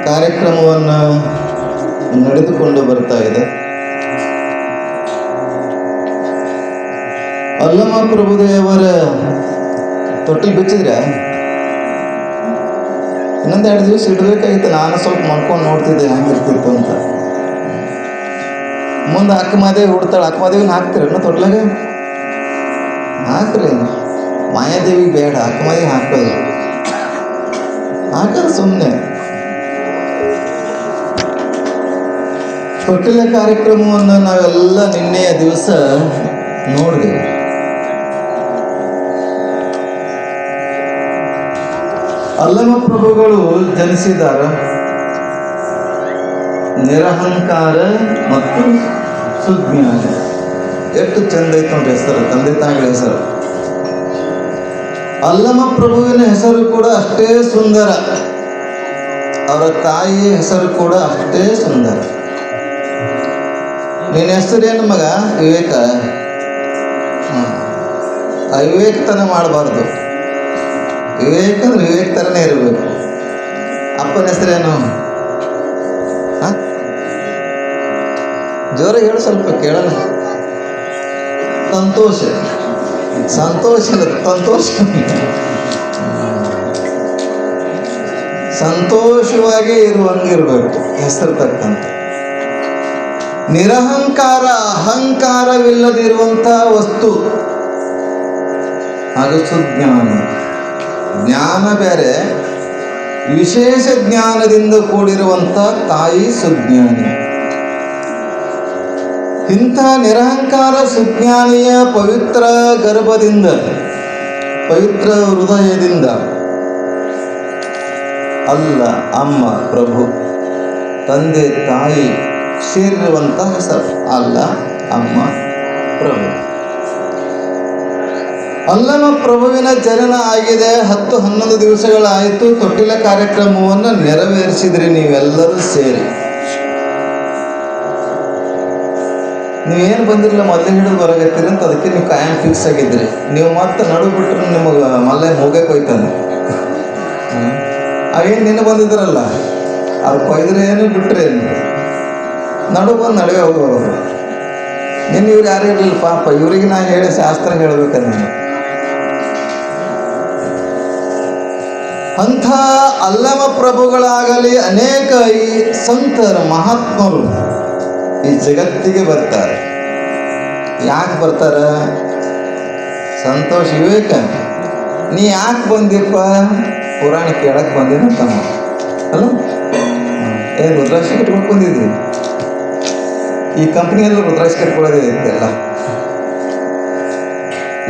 ಕಾರ್ಯಕ್ರಮವನ್ನು ನಡೆದುಕೊಂಡು ಬರ್ತಾ ಇದೆ. ಅಲ್ಲಮ ಪ್ರಭುದೇವರ ತೊಟ್ಟಿಲ್ ಬಿಚ್ಚಿದ್ರೆ ಇನ್ನೊಂದು 2 ದಿವಸ ಇಡಬೇಕಾಗಿತ್ತು. ನಾನು ಸ್ವಲ್ಪ ಮಾಡ್ಕೊಂಡು ನೋಡ್ತಿದ್ದೆ ಹೆಂಗಿರ್ತಿತ್ತು ಅಂತ. ಮುಂದೆ ಅಕ್ಕಮಾದೇವಿ ಹುಡ್ತಾಳೆ. ಅಕ್ಕಮಾದೇವಿನ ಹಾಕ್ತೀರನ್ನ ತೊಟ್ಲಾಗ? ಹಾಕ್ರಿ. ಮಾಯಾದೇವಿಗೆ ಬೇಡ, ಅಕ್ಕಮಾದೇವಿ ಹಾಕೋದು ಸುಮ್ಮನೆ. ತೊಟ್ಟಿಲ ಕಾರ್ಯಕ್ರಮವನ್ನು ನಾವೆಲ್ಲ ನಿನ್ನೆಯ ದಿವಸ ನೋಡಿದೆವು. ಅಲ್ಲಮ ಪ್ರಭುಗಳು ಜನಿಸಿದ್ದಾರೆ. ನಿರಹಂಕಾರ ಮತ್ತು ಸುಜ್ಞಾನ. ಎಷ್ಟು ಚಂದ ಐತೆ ನೋಡ್ರಿ ಹೆಸರು, ತಂದೆ ತಾಯಿಗಳ ಹೆಸರು. ಅಲ್ಲಮ ಪ್ರಭುವಿನ ಹೆಸರು ಕೂಡ ಅಷ್ಟೇ ಸುಂದರ, ಅವರ ತಾಯಿಯ ಹೆಸರು ಕೂಡ ಅಷ್ಟೇ ಸುಂದರ. ನಿನ್ನ ಹೆಸರೇನು ಮಗ? ವಿವೇಕ. ಅವಿವೇಕತನ ಮಾಡಬಾರ್ದು. ವಿವೇಕ ಅಂದ್ರೆ ವಿವೇಕ ಥರನೇ ಇರಬೇಕು. ಅಪ್ಪನ ಹೆಸರೇನು? ಜೋರ ಹೇಳು, ಸ್ವಲ್ಪ ಕೇಳೋಣ. ಸಂತೋಷ. ಸಂತೋಷ ಇಲ್ಲ, ಸಂತೋಷ. ಸಂತೋಷವಾಗಿ ಇರುವಂಗಿರ್ಬೇಕು ಹೆಸರು ತಕ್ಕಂತೆ. ನಿರಹಂಕಾರ, ಅಹಂಕಾರವಿಲ್ಲದಿರುವಂಥ ವಸ್ತು, ಅದು ಸುಜ್ಞಾನ. ಜ್ಞಾನ ಬೇರೆ, ವಿಶೇಷ ಜ್ಞಾನದಿಂದ ಕೂಡಿರುವಂಥ ತಾಯಿ ಸುಜ್ಞಾನಿ. ಇಂಥ ನಿರಹಂಕಾರ ಸುಜ್ಞಾನಿಯ ಪವಿತ್ರ ಗರ್ಭದಿಂದ, ಪವಿತ್ರ ಹೃದಯದಿಂದ ಅಲ್ಲ ಅಮ್ಮ ಪ್ರಭು, ತಂದೆ ತಾಯಿ ಸೇರಿರುವಂಥ ಹೆಸರು ಅಲ್ಲ ಅಮ್ಮ ಪ್ರಭು. ಅಲ್ಲಮ ಪ್ರಭುವಿನ ಜನನ ಆಗಿದೆ. 10-11 ದಿವಸಗಳಾಯಿತು. ತೊಟ್ಟಿಲ ಕಾರ್ಯಕ್ರಮವನ್ನು ನೆರವೇರಿಸಿದ್ರಿ ನೀವೆಲ್ಲರೂ ಸೇರಿ. ನೀವೇನು ಬಂದಿರಲಿಲ್ಲ, ಮೊದಲೇ ಹಿಡಿದು ಬರಗತ್ತೀರಿ ಅಂತ ಅದಕ್ಕೆ ನೀವು ಕಾಯಂ ಫಿಕ್ಸ್ ಆಗಿದ್ರಿ. ನೀವು ಮತ್ತೆ ನಡು ಬಿಟ್ಟರೆ ನಿಮಗೆ ಮಲ್ಲೆ ಮುಗಕ್ಕೆ ಹೋಯ್ತಾನೆ. ಅವೇನು ನಿನ್ನ ಬಂದಿದ್ರಲ್ಲ, ಅವ್ರು ಕೊಯ್ದ್ರೆ ಏನು ಬಿಟ್ಟರೆ ಏನು, ನಡು ಬಂದು ನಡುವೆ ಹೋಗೋರು. ನಿನ್ನ ಇವ್ರು ಯಾರು ಇರಲಿಲ್ಲ ಪಾಪ, ಇವ್ರಿಗೆ ನಾನು ಹೇಳಿ ಶಾಸ್ತ್ರ ಹೇಳ್ಬೇಕಂತ. ನಾನು ಅಂಥ ಅಲ್ಲಮ ಪ್ರಭುಗಳಾಗಲಿ ಅನೇಕ ಈ ಸಂತರು ಮಹಾತ್ಮರು ಈ ಜಗತ್ತಿಗೆ ಬರ್ತಾರೆ. ಯಾಕೆ ಬರ್ತಾರೆ? ಸಂತೋಷ ವಿವೇಕ, ನೀ ಯಾಕೆ ಬಂದಿಪ್ಪ? ಪುರಾಣ ಕೇಳಕ್ಕೆ ಬಂದಿನ ತಮ್ಮ ಅಲ್ಲ? ಏನು ರುದ್ರಾಕ್ಷ ಕಟ್ಕೊಂಡು ಬಂದಿದ್ವಿ? ಈ ಕಂಪ್ನಿಯಲ್ಲಿ ರುದ್ರಾಕ್ಷ ಕಟ್ಕೊಳ್ಳೋದೇ ಐತೆಲ್ಲ.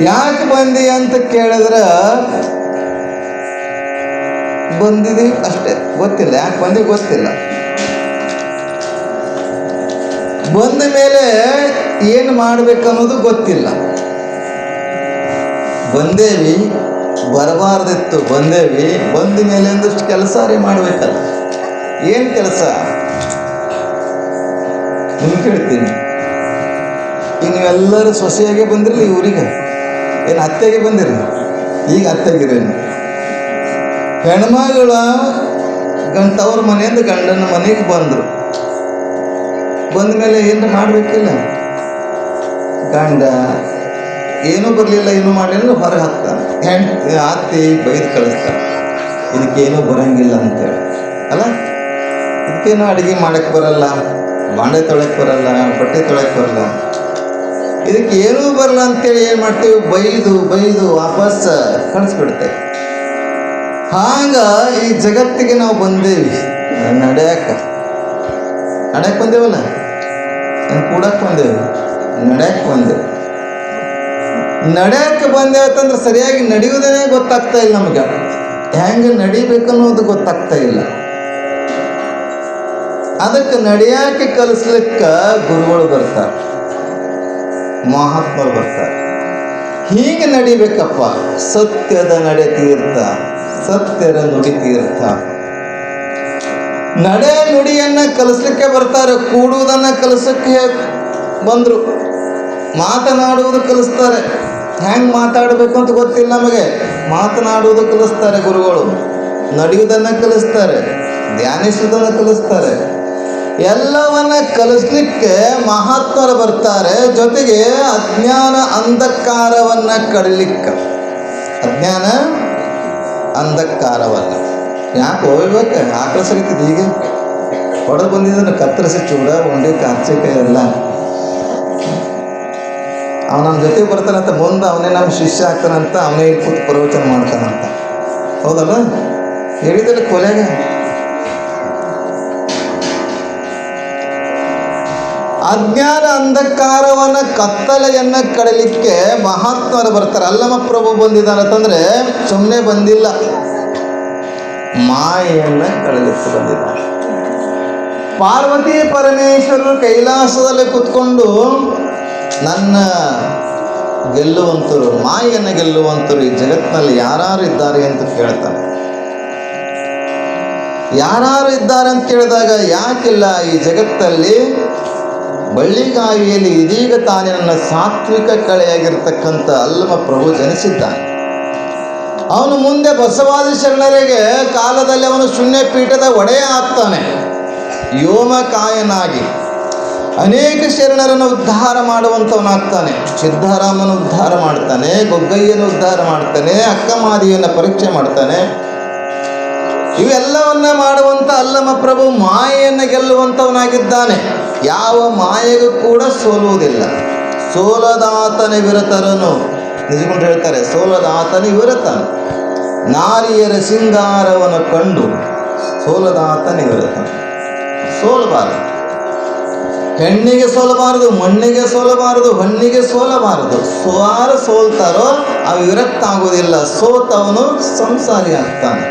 ಯಾಕೆ ಬಂದಿ ಅಂತ ಕೇಳಿದ್ರೆ ಬಂದಿದ್ದೀವಿ ಅಷ್ಟೇ, ಗೊತ್ತಿಲ್ಲ ಯಾಕೆ ಬಂದೀವಿ, ಗೊತ್ತಿಲ್ಲ. ಬಂದ ಮೇಲೆ ಏನು ಮಾಡಬೇಕನ್ನೋದು ಗೊತ್ತಿಲ್ಲ. ಬಂದೇವಿ, ಬರಬಾರ್ದಿತ್ತು, ಬಂದೇವಿ. ಬಂದ ಮೇಲೆ ಒಂದಷ್ಟು ಕೆಲಸ ಮಾಡಬೇಕಲ್ಲ. ಏನು ಕೆಲಸ? ನಿಮ್ಗೆ ಕೇಳ್ತೀನಿ. ಈಗ ನೀವೆಲ್ಲರೂ ಸೊಸೆಯಾಗೆ ಬಂದಿರಲಿ ಊರಿಗೆ, ಏನು ಅತ್ತೆಗೆ ಬಂದಿರಿ? ಈಗ ಅತ್ತೆಗಿರೇನು? ಹೆಣ್ಮಗಳ ತವ್ರ ಮನೆಯಿಂದ ಗಂಡನ ಮನೆಗೆ ಬಂದರು. ಬಂದ ಮೇಲೆ ಏನು ಮಾಡಬೇಕಿಲ್ಲ? ಗಂಡ ಏನೂ ಬರಲಿಲ್ಲ, ಏನೂ ಮಾಡಲಿಲ್ಲ, ಹೊರಗೆ ಹಾಕ್ತಾನೆ. ಅತ್ತಿ ಬೈದು ಕಳಿಸ್ತಾರೆ, ಇದಕ್ಕೇನೂ ಬರೋಂಗಿಲ್ಲ ಅಂತೇಳಿ ಅಲ್ಲ. ಇದಕ್ಕೇನೋ ಅಡುಗೆ ಮಾಡೋಕ್ಕೆ ಬರಲ್ಲ, ಬಾಂಡೆ ತೊಳಕ್ಕೆ ಬರಲ್ಲ, ಬಟ್ಟೆ ತೊಳಕ್ಕೆ ಬರಲ್ಲ, ಇದಕ್ಕೆ ಏನೂ ಬರಲ್ಲ ಅಂತೇಳಿ ಏನು ಮಾಡ್ತೀವಿ? ಬೈದು ವಾಪಸ್ ಕಳಿಸ್ಬಿಡ್ತೇವೆ. ಹಾಗ ಈ ಜಗತ್ತಿಗೆ ನಾವು ಬಂದೇವಿ. ನಡೆಯಕ್ಕೆ ಬಂದೇವಲ್ಲ, ಕೂಡಕ್ಕೆ ಬಂದೇವಿ, ನಡೆಯಕ್ಕೆ ಬಂದೇವೆ. ನಡೆಯಕ್ಕೆ ಬಂದೇವತ್ತಂದ್ರೆ ಸರಿಯಾಗಿ ನಡೆಯುವುದೇ ಗೊತ್ತಾಗ್ತಾ ಇಲ್ಲ ನಮಗೆ. ಹೆಂಗೆ ನಡಿಬೇಕನ್ನೋದು ಗೊತ್ತಾಗ್ತಾ ಇಲ್ಲ. ಅದಕ್ಕೆ ನಡೆಯಕ್ಕೆ ಕಲಿಸ್ಲಿಕ್ಕೆ ಗುರುಗಳು ಬರ್ತಾರೆ, ಮಹಾತ್ಮರು ಬರ್ತಾರೆ. ಹೀಗೆ ನಡಿಬೇಕಪ್ಪ, ಸತ್ಯದ ನಡೆ ತೀರ್ಥ, ಸತ್ಯದ ನುಡಿ ತೀರ್ಥ. ನಡೆ ನುಡಿಯನ್ನು ಕಲಿಸ್ಲಿಕ್ಕೆ ಬರ್ತಾರೆ, ಕೂಡುವುದನ್ನು ಕಲಿಸಕ್ಕೆ ಬಂದರು, ಮಾತನಾಡುವುದು ಕಲಿಸ್ತಾರೆ. ಹೆಂಗೆ ಮಾತಾಡಬೇಕು ಅಂತ ಗೊತ್ತಿಲ್ಲ ನಮಗೆ, ಮಾತನಾಡುವುದು ಕಲಿಸ್ತಾರೆ ಗುರುಗಳು, ನಡೆಯುವುದನ್ನು ಕಲಿಸ್ತಾರೆ, ಧ್ಯಾನಿಸುವುದನ್ನು ಕಲಿಸ್ತಾರೆ. ಎಲ್ಲವನ್ನ ಕಲಿಸ್ಲಿಕ್ಕೆ ಮಹಾತ್ಮರು ಬರ್ತಾರೆ. ಜೊತೆಗೆ ಅಜ್ಞಾನ ಅಂಧಕಾರವನ್ನು ಕಡಿಲಿಕ್ಕೆ, ಅಜ್ಞಾನ ಅಂಧಕಾರವನ್ನು. ಯಾಕೆ ಹೋಗ್ಬೇಕು? ಆಕಳ ಸರಿತಿದ್ದು ಹೀಗೆ ಹೊಡೆದು ಬಂದಿದ್ದನ್ನು ಕತ್ತರಿಸಿ ಚೂಡ ಉಂಡೆ ಕಾರ್ಚಿಕಾಯಿ ಎಲ್ಲ. ಅವನ ನಮ್ಮ ಜೊತೆಗೆ ಬರ್ತಾನಂತ, ಮುಂದೆ ಅವನೇ ನಮ್ಮ ಶಿಷ್ಯ ಆಗ್ತಾನಂತ, ಅವನೇ ಕೂತು ಪ್ರವಚನ ಮಾಡ್ತಾನಂತ. ಹೌದಲ್ಲ? ಹೇಳಿದಲ್ಲ ಕೊಲೆಗ. ಅಜ್ಞಾನ ಅಂಧಕಾರವನ್ನು ಕತ್ತಲೆಯನ್ನು ಕಡಲಿಕ್ಕೆ ಮಹಾತ್ಮರು ಬರ್ತಾರೆ. ಅಲ್ಲಮ ಪ್ರಭು ಬಂದಿದ್ದಾನಂತಂದ್ರೆ ಸುಮ್ಮನೆ ಬಂದಿಲ್ಲ, ಮಾಯೆಯನ್ನು ಕಳಲಿಕ್ಕೆ ಬಂದಿದ್ದಾರೆ. ಪಾರ್ವತಿ ಪರಮೇಶ್ವರರು ಕೈಲಾಸದಲ್ಲಿ ಕುತ್ಕೊಂಡು ನನ್ನ ಗೆಲ್ಲುವಂತರು, ಮಾಯೆಯನ್ನು ಗೆಲ್ಲುವಂತರು ಈ ಜಗತ್ತಿನಲ್ಲಿ ಯಾರು ಇದ್ದಾರೆ ಅಂತ ಕೇಳ್ತಾನೆ. ಯಾರು ಇದ್ದಾರೆ ಅಂತ ಕೇಳಿದಾಗ, ಯಾಕಿಲ್ಲ ಈ ಜಗತ್ತಲ್ಲಿ ಬಳ್ಳಿಗಾವಿಯಲ್ಲಿ ಇದೀಗ ತಾನೇ ನನ್ನ ಸಾತ್ವಿಕ ಕಳೆಯಾಗಿರ್ತಕ್ಕಂಥ ಅಲ್ಲಮ ಪ್ರಭು ಜನಿಸಿದ್ದಾನೆ. ಅವನು ಮುಂದೆ ಬಸವಾದಿ ಶರಣರಿಗೆ ಕಾಲದಲ್ಲಿ ಅವನು ಶೂನ್ಯ ಪೀಠದ ಒಡೆಯ ಆಗ್ತಾನೆ. ವ್ಯೋಮಕಾಯನಾಗಿ ಅನೇಕ ಶರಣರನ್ನು ಉದ್ಧಾರ ಮಾಡುವಂಥವನಾಗ್ತಾನೆ. ಸಿದ್ಧಾರಾಮನ ಉದ್ಧಾರ ಮಾಡ್ತಾನೆ, ಗೊಗ್ಗಯ್ಯನ ಉದ್ಧಾರ ಮಾಡ್ತಾನೆ, ಅಕ್ಕಮಾದಿಯನ್ನು ಪರೀಕ್ಷೆ ಮಾಡ್ತಾನೆ. ಇವೆಲ್ಲವನ್ನ ಮಾಡುವಂಥ ಅಲ್ಲಮ ಪ್ರಭು ಮಾಯೆಯನ್ನು ಗೆಲ್ಲುವಂಥವನಾಗಿದ್ದಾನೆ. ಯಾವ ಮಾಯೆಗೂ ಕೂಡ ಸೋಲುವುದಿಲ್ಲ. ಸೋಲದಾತನ ವಿರತರನು, ನಿಜಗೊಂಡು ಹೇಳ್ತಾರೆ, ಸೋಲದಾತನ ವಿರತನು. ನಾರಿಯರ ಸಿಂಗಾರವನ್ನು ಕಂಡು ಸೋಲದಾತನ ವಿರತನು. ಸೋಲಬಾರದು, ಹೆಣ್ಣಿಗೆ ಸೋಲಬಾರದು, ಮಣ್ಣಿಗೆ ಸೋಲಬಾರದು, ಹಣ್ಣಿಗೆ ಸೋಲಬಾರದು. ಯಾರು ಸೋಲ್ತಾರೋ ಅವು ವಿರಕ್ತ ಆಗೋದಿಲ್ಲ. ಸೋತವನು ಸಂಸಾರಿ ಆಗ್ತಾನೆ.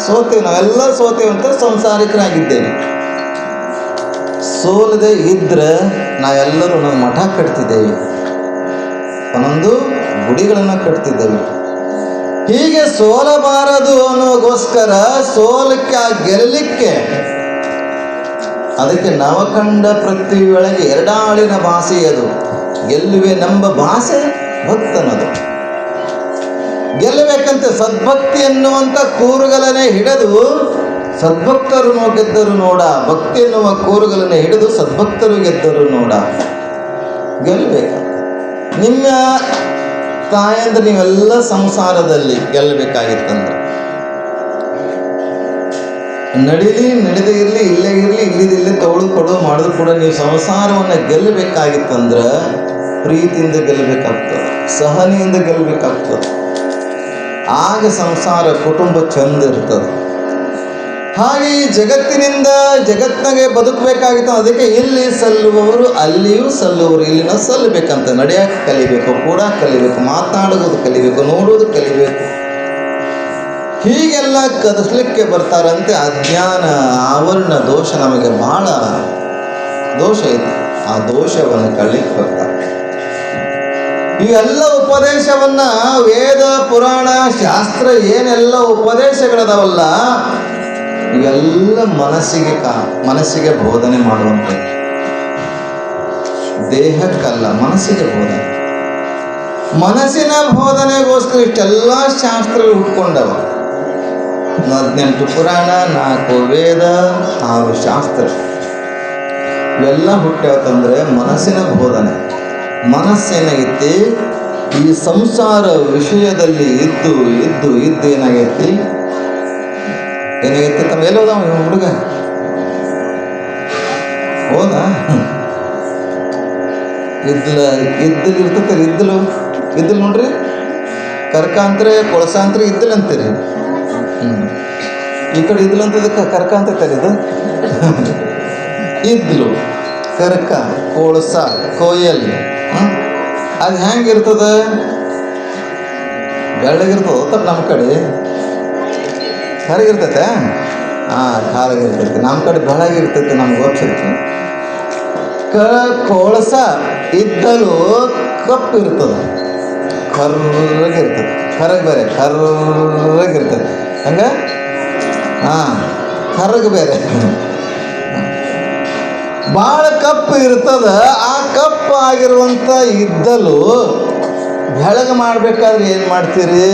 ಸೋತೇವೆ, ನಾವೆಲ್ಲ ಸೋತೇವೆ ಅಂತ ಸಂಸಾರಿಕರಾಗಿದ್ದೇವೆ. ಸೋಲದೆ ಇದ್ರೆ ನಾವೆಲ್ಲರೂ ನಮ್ಮ ಮಠ ಕಟ್ತಿದ್ದೇವೆ, ಒಂದೊಂದು ಗುಡಿಗಳನ್ನು ಕಟ್ತಿದ್ದೇವೆ. ಹೀಗೆ ಸೋಲಬಾರದು ಅನ್ನೋಗೋಸ್ಕರ ಸೋಲಕ್ಕೆ ಆ ಗೆಲ್ಲಲಿಕ್ಕೆ ಅದಕ್ಕೆ ನವಖಂಡ ಪೃಥ್ವಿಯೊಳಗೆ ಎರಡಾಳಿನ ಭಾಷೆ ಅದು. ಗೆಲ್ಲುವೆ ನಂಬ ಭಾಷೆ ಭಕ್ತನದು. ಗೆಲ್ಲಬೇಕಂತೆ ಸದ್ಭಕ್ತಿ ಎನ್ನುವಂಥ ಕೂರುಗಳನ್ನೇ ಹಿಡಿದು ಸದ್ಭಕ್ತರು ಗೆದ್ದರು ನೋಡ. ಭಕ್ತಿ ಎನ್ನುವ ಕೂರುಗಳನ್ನು ಹಿಡಿದು ಸದ್ಭಕ್ತರು ಗೆದ್ದರು ನೋಡ. ಗೆಲ್ಲಬೇಕು. ನಿಮ್ಮ ತಾಯಂದ್ರೆ ನೀವೆಲ್ಲ ಸಂಸಾರದಲ್ಲಿ ಗೆಲ್ಲಬೇಕಾಗಿತ್ತಂದ್ರೆ, ನಡೀಲಿ ನಡೆದೇ ಇರಲಿ, ಇಲ್ಲೇ ಇರಲಿ, ಇಲ್ಲಿದಿಲ್ಲೇ ತಗೊಳು ಕೊಡು ಮಾಡೋದು ಕೂಡ ನೀವು ಸಂಸಾರವನ್ನು ಗೆಲ್ಲಬೇಕಾಗಿತ್ತಂದ್ರೆ ಪ್ರೀತಿಯಿಂದ ಗೆಲ್ಲಬೇಕಾಗ್ತದೆ, ಸಹನೆಯಿಂದ ಗೆಲ್ಲಬೇಕಾಗ್ತದೆ. ಆಗ ಸಂಸಾರ ಕುಟುಂಬ ಚಂದ ಇರ್ತದೆ. ಹಾಗೆ ಈ ಜಗತ್ತಿನಾಗೆ ಬದುಕಬೇಕಾಗಿತ್ತು. ಅದಕ್ಕೆ ಇಲ್ಲಿ ಸಲ್ಲುವವರು ಅಲ್ಲಿಯೂ ಸಲ್ಲುವರು. ಇಲ್ಲಿನ ಸಲ್ಲಬೇಕಂತ ನಡೆಯಕ್ಕೆ ಕಲಿಬೇಕು, ಕೂಡ ಕಲಿಬೇಕು, ಮಾತನಾಡೋದು ಕಲಿಬೇಕು, ನೋಡೋದು ಕಲಿಬೇಕು. ಹೀಗೆಲ್ಲ ಕಲಿಸ್ಲಿಕ್ಕೆ ಬರ್ತಾರಂತೆ. ಅಜ್ಞಾನ ಆವರಣ ದೋಷ ನಮಗೆ ಬಹಳ ದೋಷ ಇದೆ. ಆ ದೋಷವನ್ನು ಕಳಲಿಕ್ಕೆ ಬರ್ತಾರೆ. ಇವೆಲ್ಲ ಉಪದೇಶವನ್ನ ವೇದ ಪುರಾಣ ಶಾಸ್ತ್ರ ಏನೆಲ್ಲ ಉಪದೇಶಗಳದಾವಲ್ಲ ಇವೆಲ್ಲ ಮನಸ್ಸಿಗೆ ಬೋಧನೆ ಮಾಡುವಂಥದ್ದು. ದೇಹಕ್ಕಲ್ಲ, ಮನಸ್ಸಿಗೆ ಬೋಧನೆ. ಮನಸ್ಸಿನ ಬೋಧನೆಗೋಸ್ಕರ ಇಷ್ಟೆಲ್ಲ ಶಾಸ್ತ್ರಗಳು ಹುಟ್ಕೊಂಡವ. 18 ಪುರಾಣ, 4 ವೇದ, 6 ಶಾಸ್ತ್ರ ಇವೆಲ್ಲ ಹುಟ್ಟ್ಯಾವತ್ತಂದ್ರೆ ಮನಸ್ಸಿನ ಬೋಧನೆ. ಮನಸ್ಸೇನಾಗೈತಿ, ಈ ಸಂಸಾರ ವಿಷಯದಲ್ಲಿ ಇದ್ದು ಏನಾಗೈತಿ ತಮ್ಮ ಎಲ್ಲ ಹೋದ ಹುಡುಗ ಹೋದಾ? ಇದ್ದಲು ಇರ್ತೈತೆ. ಇದ್ದಲು ನೋಡ್ರಿ, ಕರ್ಕ ಅಂತಾರೆ, ಕೊಳಸ ಅಂತಾರೆ, ಇದ್ದಲು ಅಂತೀರಿ. ಈ ಕಡೆ ಇದ್ದಲು ಅಂತ ಕರ್ಕ ಅಂತೈತಾರೆ. ಇದು ಇದ್ದಲು, ಕರ್ಕ, ಕೊಳಸ, ಕೋಯಲ್. ಅದು ಹೆಂಗಿರ್ತದ? ಬೆಳ್ಳಗಿರ್ತದ. ನಮ್ಮ ಕಡೆ ಕರಗಿರ್ತೈತೆ. ಖಾರಾಗಿರ್ತೈತೆ. ನಮ್ಮ ಕಡೆ ಬೆಳಗಿರ್ತೈತೆ, ನಮ್ಗೆ ಗೊತ್ತಿರ್ತದೆ. ಕೊಳಸ ಇದ್ದಲು ಕಪ್ಪು ಇರ್ತದೆ, ಕರ್ರಗಿರ್ತದೆ. ಕರಗ ಬೇರೆ, ಕರ್ರಗಿರ್ತದೆ. ಹಂಗ ಕರಗ ಬೇರೆ, ಭಾಳ ಕಪ್ಪು ಇರ್ತದ. ಆ ಕಪ್ಪು ಆಗಿರುವಂಥ ಇದ್ದಲು ಬೆಳಗ್ಗೆ ಮಾಡಬೇಕಾದ್ರೆ ಏನು ಮಾಡ್ತೀರಿ?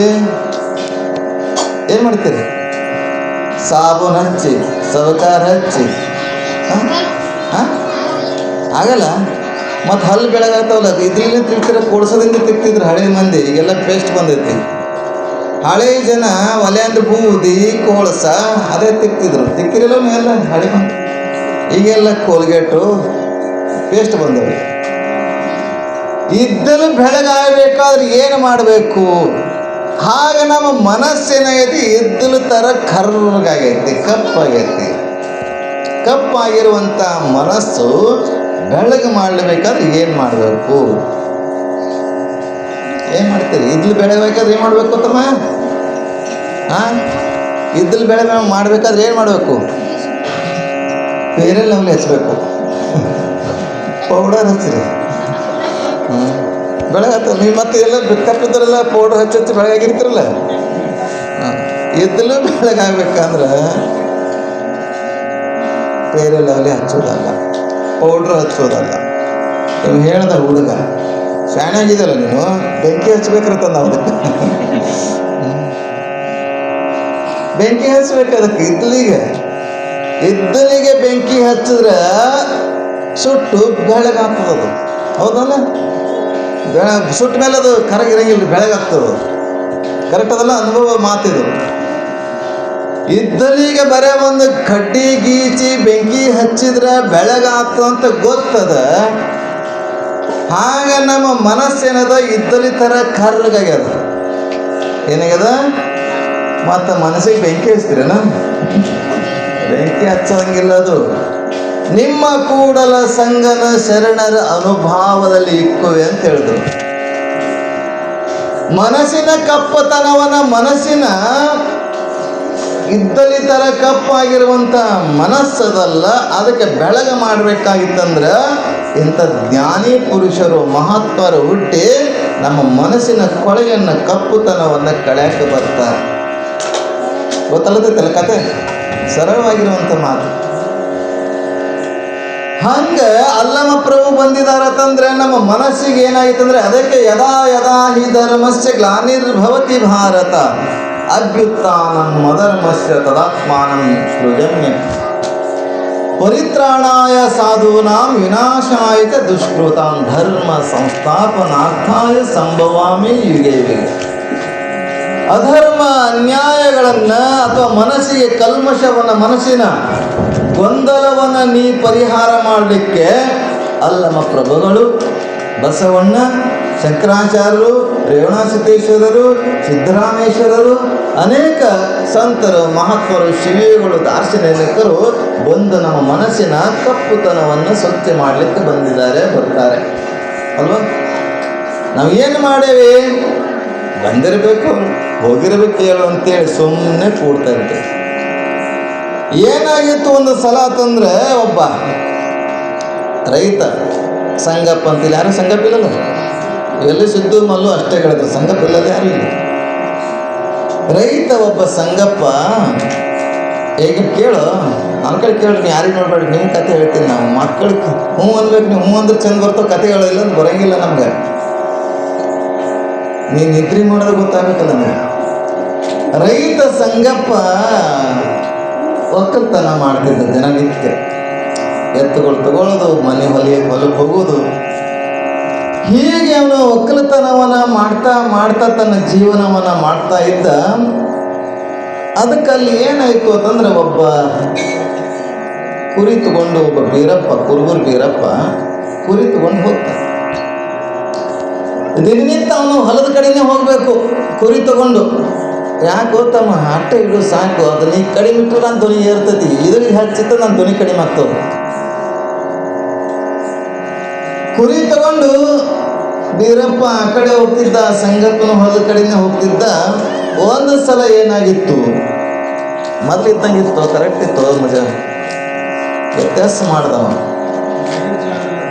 ಸಾಬೂನು ಹಚ್ಚಿ ಸವಕಾರ ಹಚ್ಚಿ ಆಗಲ್ಲ. ಮತ್ತು ಹಲ್ಲು ಬೆಳಗಾಗ್ತಾವಲ್ಲ, ಇದ್ರಿಂದ ತಿಕ್ತಿರ, ಕೊಡ್ಸೋದ್ರಿಂದ ತಿಕ್ತಿದ್ರು ಹಳೆ ಮಂದಿ. ಈಗೆಲ್ಲ ಪೇಸ್ಟ್ ಬಂದೈತಿ. ಹಳೆ ಜನ ಒಲೆ ಅಂದ್ರೆ ಬೂದಿ ಕೋಳಸ ಅದೇ ತಿಕ್ತಿದ್ರು. ತಿಕ್ಕಿರಲ್ಲ ಎಲ್ಲ ಹಳೆ ಮಂದಿ. ಈಗೆಲ್ಲ ಕೋಲ್ಗೇಟು ಪೇಸ್ಟ್ ಬಂದವೆ. ಇದ್ದಲು ಬೆಳಗಾಗಬೇಕಾದ್ರೆ ಏನು ಮಾಡಬೇಕು? ಹಾಗೆ ನಮ್ಮ ಮನಸ್ಸೇನಾಗೈತಿ, ಇದ್ದಲು ಥರ ಕರ್ರಗಾಗೈತಿ, ಕಪ್ಪಾಗೈತಿ. ಕಪ್ಪಾಗಿರುವಂಥ ಮನಸ್ಸು ಬೆಳಗ್ಗೆ ಮಾಡಬೇಕಾದ್ರೆ ಏನು ಮಾಡಬೇಕು? ಏನು ಮಾಡ್ತೀರಿ? ಇದ್ಲು ಬೆಳಬೇಕಾದ್ರೆ ಏನು ಮಾಡಬೇಕು ತಮ್ಮ? ಇದ್ಲು ಬೆಳೆ ಮಾಡಬೇಕಾದ್ರೆ ಏನು ಮಾಡಬೇಕು? ಫೇರ್ ಅಂಡ್ ಲವ್ಲಿ ಹಚ್ಚಬೇಕು, ಪೌಡರ್ ಹಚ್ಚಿರಿ. ಬೆಳಗಾಗ್ತದೆ. ನೀವು ಮತ್ತೆ ಎಲ್ಲ ಕಪ್ಪಿದ್ರಲ್ಲ ಪೌಡರ್ ಹಚ್ಚಿ ಬೆಳಗಾಗಿರ್ತಿರಲ್ಲ. ಇದ್ಲು ಬೆಳಗಾಗಬೇಕಂದ್ರೆ ಫೇರ್ ಅಂಡ್ ಲವ್ಲಿ ಹಚ್ಚೋದಲ್ಲ, ಪೌಡ್ರ್ ಹಚ್ಚೋದಲ್ಲ. ನೀವು ಹೇಳ್ದ ಹುಡುಗ ಶಾಣಾಗಿದೆಯಲ್ಲ, ನೀನು ಬೆಂಕಿ ಹಚ್ಬೇಕಿರತ್ತ ನಾವು. ಬೆಂಕಿ ಹಚ್ಬೇಕು ಅದಕ್ಕೆ. ಇದ್ದಲಿಗೆ ಬೆಂಕಿ ಹಚ್ಚಿದ್ರೆ ಸುಟ್ಟು ಬೆಳಗಾಗ್ತದದು, ಹೌದಲ್ಲ? ಸುಟ್ಟ ಮೇಲೆ ಅದು ಕರಗಿರಂಗಿಲ್ಲ, ಬೆಳಗಾಗ್ತದೆ. ಕರೆಕ್ಟ್ ಅದಲ್ಲ? ಅನುಭವ ಮಾತಿದು. ಇದ್ದಲಿಗೆ ಬರೇ ಒಂದು ಕಡ್ಡಿ ಗೀಚಿ ಬೆಂಕಿ ಹಚ್ಚಿದ್ರೆ ಬೆಳಗಾಗ್ತದಂತ ಗೊತ್ತದ. ಹಾಗೆ ನಮ್ಮ ಮನಸ್ಸೇನದ ಇದ್ದಲಿ ಥರ ಕರ್ರಗಾಗ್ಯದ. ಏನಾಗ್ಯದ? ಮತ್ತು ಮನಸ್ಸಿಗೆ ಬೆಂಕಿ ಹಚ್ತೀರೇನ? ಬೆಂಕಿ ಹಚ್ಚೋಂಗಿಲ್ಲ ಅದು. ನಿಮ್ಮ ಕೂಡಲ ಸಂಗನ ಶರಣರ ಅನುಭಾವದಲ್ಲಿ ಇಕ್ಕುವೆ ಅಂತ ಹೇಳಿದ್ರು. ಮನಸ್ಸಿನ ಕಪ್ಪತನವನ ಮನಸ್ಸಿನ ಇದ್ದಲಿ ಥರ ಕಪ್ಪಾಗಿರುವಂಥ ಮನಸ್ಸದಲ್ಲ, ಅದಕ್ಕೆ ಬೆಳಗ ಮಾಡಬೇಕಾಗಿತ್ತಂದ್ರೆ ಇಂಥ ಜ್ಞಾನಿ ಪುರುಷರು ಮಹಾತ್ಮರು ಹುಟ್ಟಿ ನಮ್ಮ ಮನಸ್ಸಿನ ಕೊಳೆಯನ್ನು ಕಪ್ಪುತನವನ್ನು ಕಳ್ಯಾಕೆ ಬರ್ತಾರೆ. ಗೊತ್ತಲ್ಲತ್ತೈತಲ್ಲ ಕತೆ? ಸರಳವಾಗಿರುವಂಥ ಮಾತು. ಹಂಗೆ ಅಲ್ಲಮ ಪ್ರಭು ಬಂದಿದ್ದಾರತಂದ್ರೆ ನಮ್ಮ ಮನಸ್ಸಿಗೆ ಏನಾಗಿತ್ತಂದ್ರೆ, ಅದಕ್ಕೆ ಯದಾ ಯದಾ ಹಿ ಧರ್ಮಸ್ಯ ಗ್ಲಾನಿರ್ಭವತಿ ಭಾರತ ಅಭ್ಯುತ್ಥಾನಂ ಮಧರ್ಮಸ್ಯ ತದಾತ್ಮಾನಂ ಸೃಜನ್ಯ ಪರಿತ್ರಾಣಾಯ ಸಾಧೂನಾಂ ವಿನಾಶಾಯ ಚ ದುಷ್ಕೃತಾಂ ಧರ್ಮ ಸಂಸ್ಥಾಪನಾರ್ಥಾಯ ಸಂಭವಾಮಿ ಯುಗೆ ಯುಗೆ. ಅಧರ್ಮ ಅನ್ಯಾಯಗಳನ್ನು ಅಥವಾ ಮನಸ್ಸಿಗೆ ಕಲ್ಮಶವನ್ನು, ಮನಸ್ಸಿನ ಗೊಂದಲವನ್ನು ನೀ ಪರಿಹಾರ ಮಾಡಲಿಕ್ಕೆ ಅಲ್ಲಮ ಪ್ರಭುಗಳು, ಬಸವಣ್ಣ, ಶಂಕರಾಚಾರ್ಯರು, ರೇವಣಸಿದ್ದೇಶ್ವರರು, ಸಿದ್ದರಾಮೇಶ್ವರರು, ಅನೇಕ ಸಂತರು, ಮಹಾತ್ಮರು, ಶಿವಿಗಳು, ದಾರ್ಶನಿಕರು ಬಂದು ನಮ್ಮ ಮನಸ್ಸಿನ ಕಪ್ಪುತನವನ್ನು ಸ್ವಚ್ಛ ಮಾಡಲಿಕ್ಕೆ ಬರ್ತಾರೆ ಅಲ್ವಾ? ನಾವು ಏನು ಮಾಡೇವಿ? ಬಂದಿರಬೇಕು, ಹೋಗಿರಬೇಕು ಹೇಳು ಅಂತೇಳಿ ಸುಮ್ಮನೆ ಕೂಡ್ತಾ ಇರ್ತೇವೆ. ಏನಾಗಿತ್ತು ಒಂದು ಸಲ ಅಂತಂದ್ರೆ, ಒಬ್ಬ ರೈತ ಸಂಗಪ್ಪ ಅಂತಿಲ್ಲ, ಯಾರು ಸಂಗಪ್ಪ ಇಲ್ಲಲ್ಲ, ಇವೆಲ್ಲ ಸಿದ್ದು ಮಲ್ಲು ಅಷ್ಟೇ ಹೇಳಿದ್ರು, ಸಂಗಪ್ಪ ಇಲ್ಲದೆ ಯಾರು ಇಲ್ಲ. ರೈತ ಒಬ್ಬ ಸಂಗಪ್ಪ, ಈಗ ಕೇಳು, ನನ್ನ ಕಡೆ ಕೇಳ್ರಿ, ಯಾರಿಗೆ ನೋಡ್ಬೇಡಿ, ನಿಮ್ಮ ಕತೆ ಹೇಳ್ತೀನಿ. ನಾವು ಮಕ್ಕಳಿಗೆ ಹ್ಞೂ ಅನ್ಬೇಕು, ನೀವು ಹ್ಞೂ ಅಂದ್ರೆ ಚಂದ ಬರ್ತಾವೆ, ಕತೆಗಳು ಇಲ್ಲ ಅಂದ್ರೆ ಬರೋಂಗಿಲ್ಲ ನಮ್ಗೆ. ನೀನು ನಿದ್ರಿ ಮಾಡೋದು ಗೊತ್ತಾಗಬೇಕಲ್ಲ ನಮಗೆ. ರೈತ ಸಂಗಪ್ಪ ಒಕ್ಕಲ್ತನ ಮಾಡ್ತಿದ್ದ ದಿನನಿತ್ಯ. ಎತ್ತುಗಳು ತಗೊಳ್ಳೋದು, ಮನೆ ಹೊಲಕ್ಕೆ ಹೋಗೋದು. ಹೀಗೆ ಅವನು ಒಕ್ಕಲತನವನ್ನು ಮಾಡ್ತಾ ತನ್ನ ಜೀವನವನ್ನು ಮಾಡ್ತಾ ಇದ್ದ. ಅದಕ್ಕಲ್ಲಿ ಏನಾಯಿತು ಅಂತಂದ್ರೆ, ಒಬ್ಬ ಕುರಿ ತಗೊಂಡು, ಒಬ್ಬ ಬೀರಪ್ಪ, ಕುರುಬೂರು ಬೀರಪ್ಪ ಕುರಿ ತಗೊಂಡು ಹೋಗ್ತಾನೆ. ದಿನನಿತ್ಯ ಅವನು ಹೊಲದ ಕಡೆನೇ ಹೋಗಬೇಕು ಕುರಿ ತಗೊಂಡು. ಯಾಕೆ ಗೊತ್ತಮ್ಮ, ಅಟ್ಟ ಇಡು ಸಾಕು, ಅದು ನೀ ಕಡಿಮೆ ಇಟ್ಟು ನಾನು ಧ್ವನಿ ಏರ್ತೈತಿ, ಇದ್ರಿಗೆ ಹಚ್ಚಿತ್ತ ನನ್ನ ಧ್ವನಿ ಕಡಿಮೆ ಆಗ್ತದೆ. ಕುರಿ ತಗೊಂಡು ಬೀರಪ್ಪ ಆ ಕಡೆ ಹೋಗ್ತಿದ್ದ, ಸಂಗಪ್ಪನ ಹೊಲದ ಕಡೆನೇ ಹೋಗ್ತಿದ್ದ. ಒಂದು ಸಲ ಏನಾಗಿತ್ತು, ಮೊದಲಿದ್ದಂಗಿತ್ತು, ಕರೆಕ್ಟ್ ಇತ್ತು, ಮಜಾ ವ್ಯತ್ಯಾಸ ಮಾಡ್ದವ.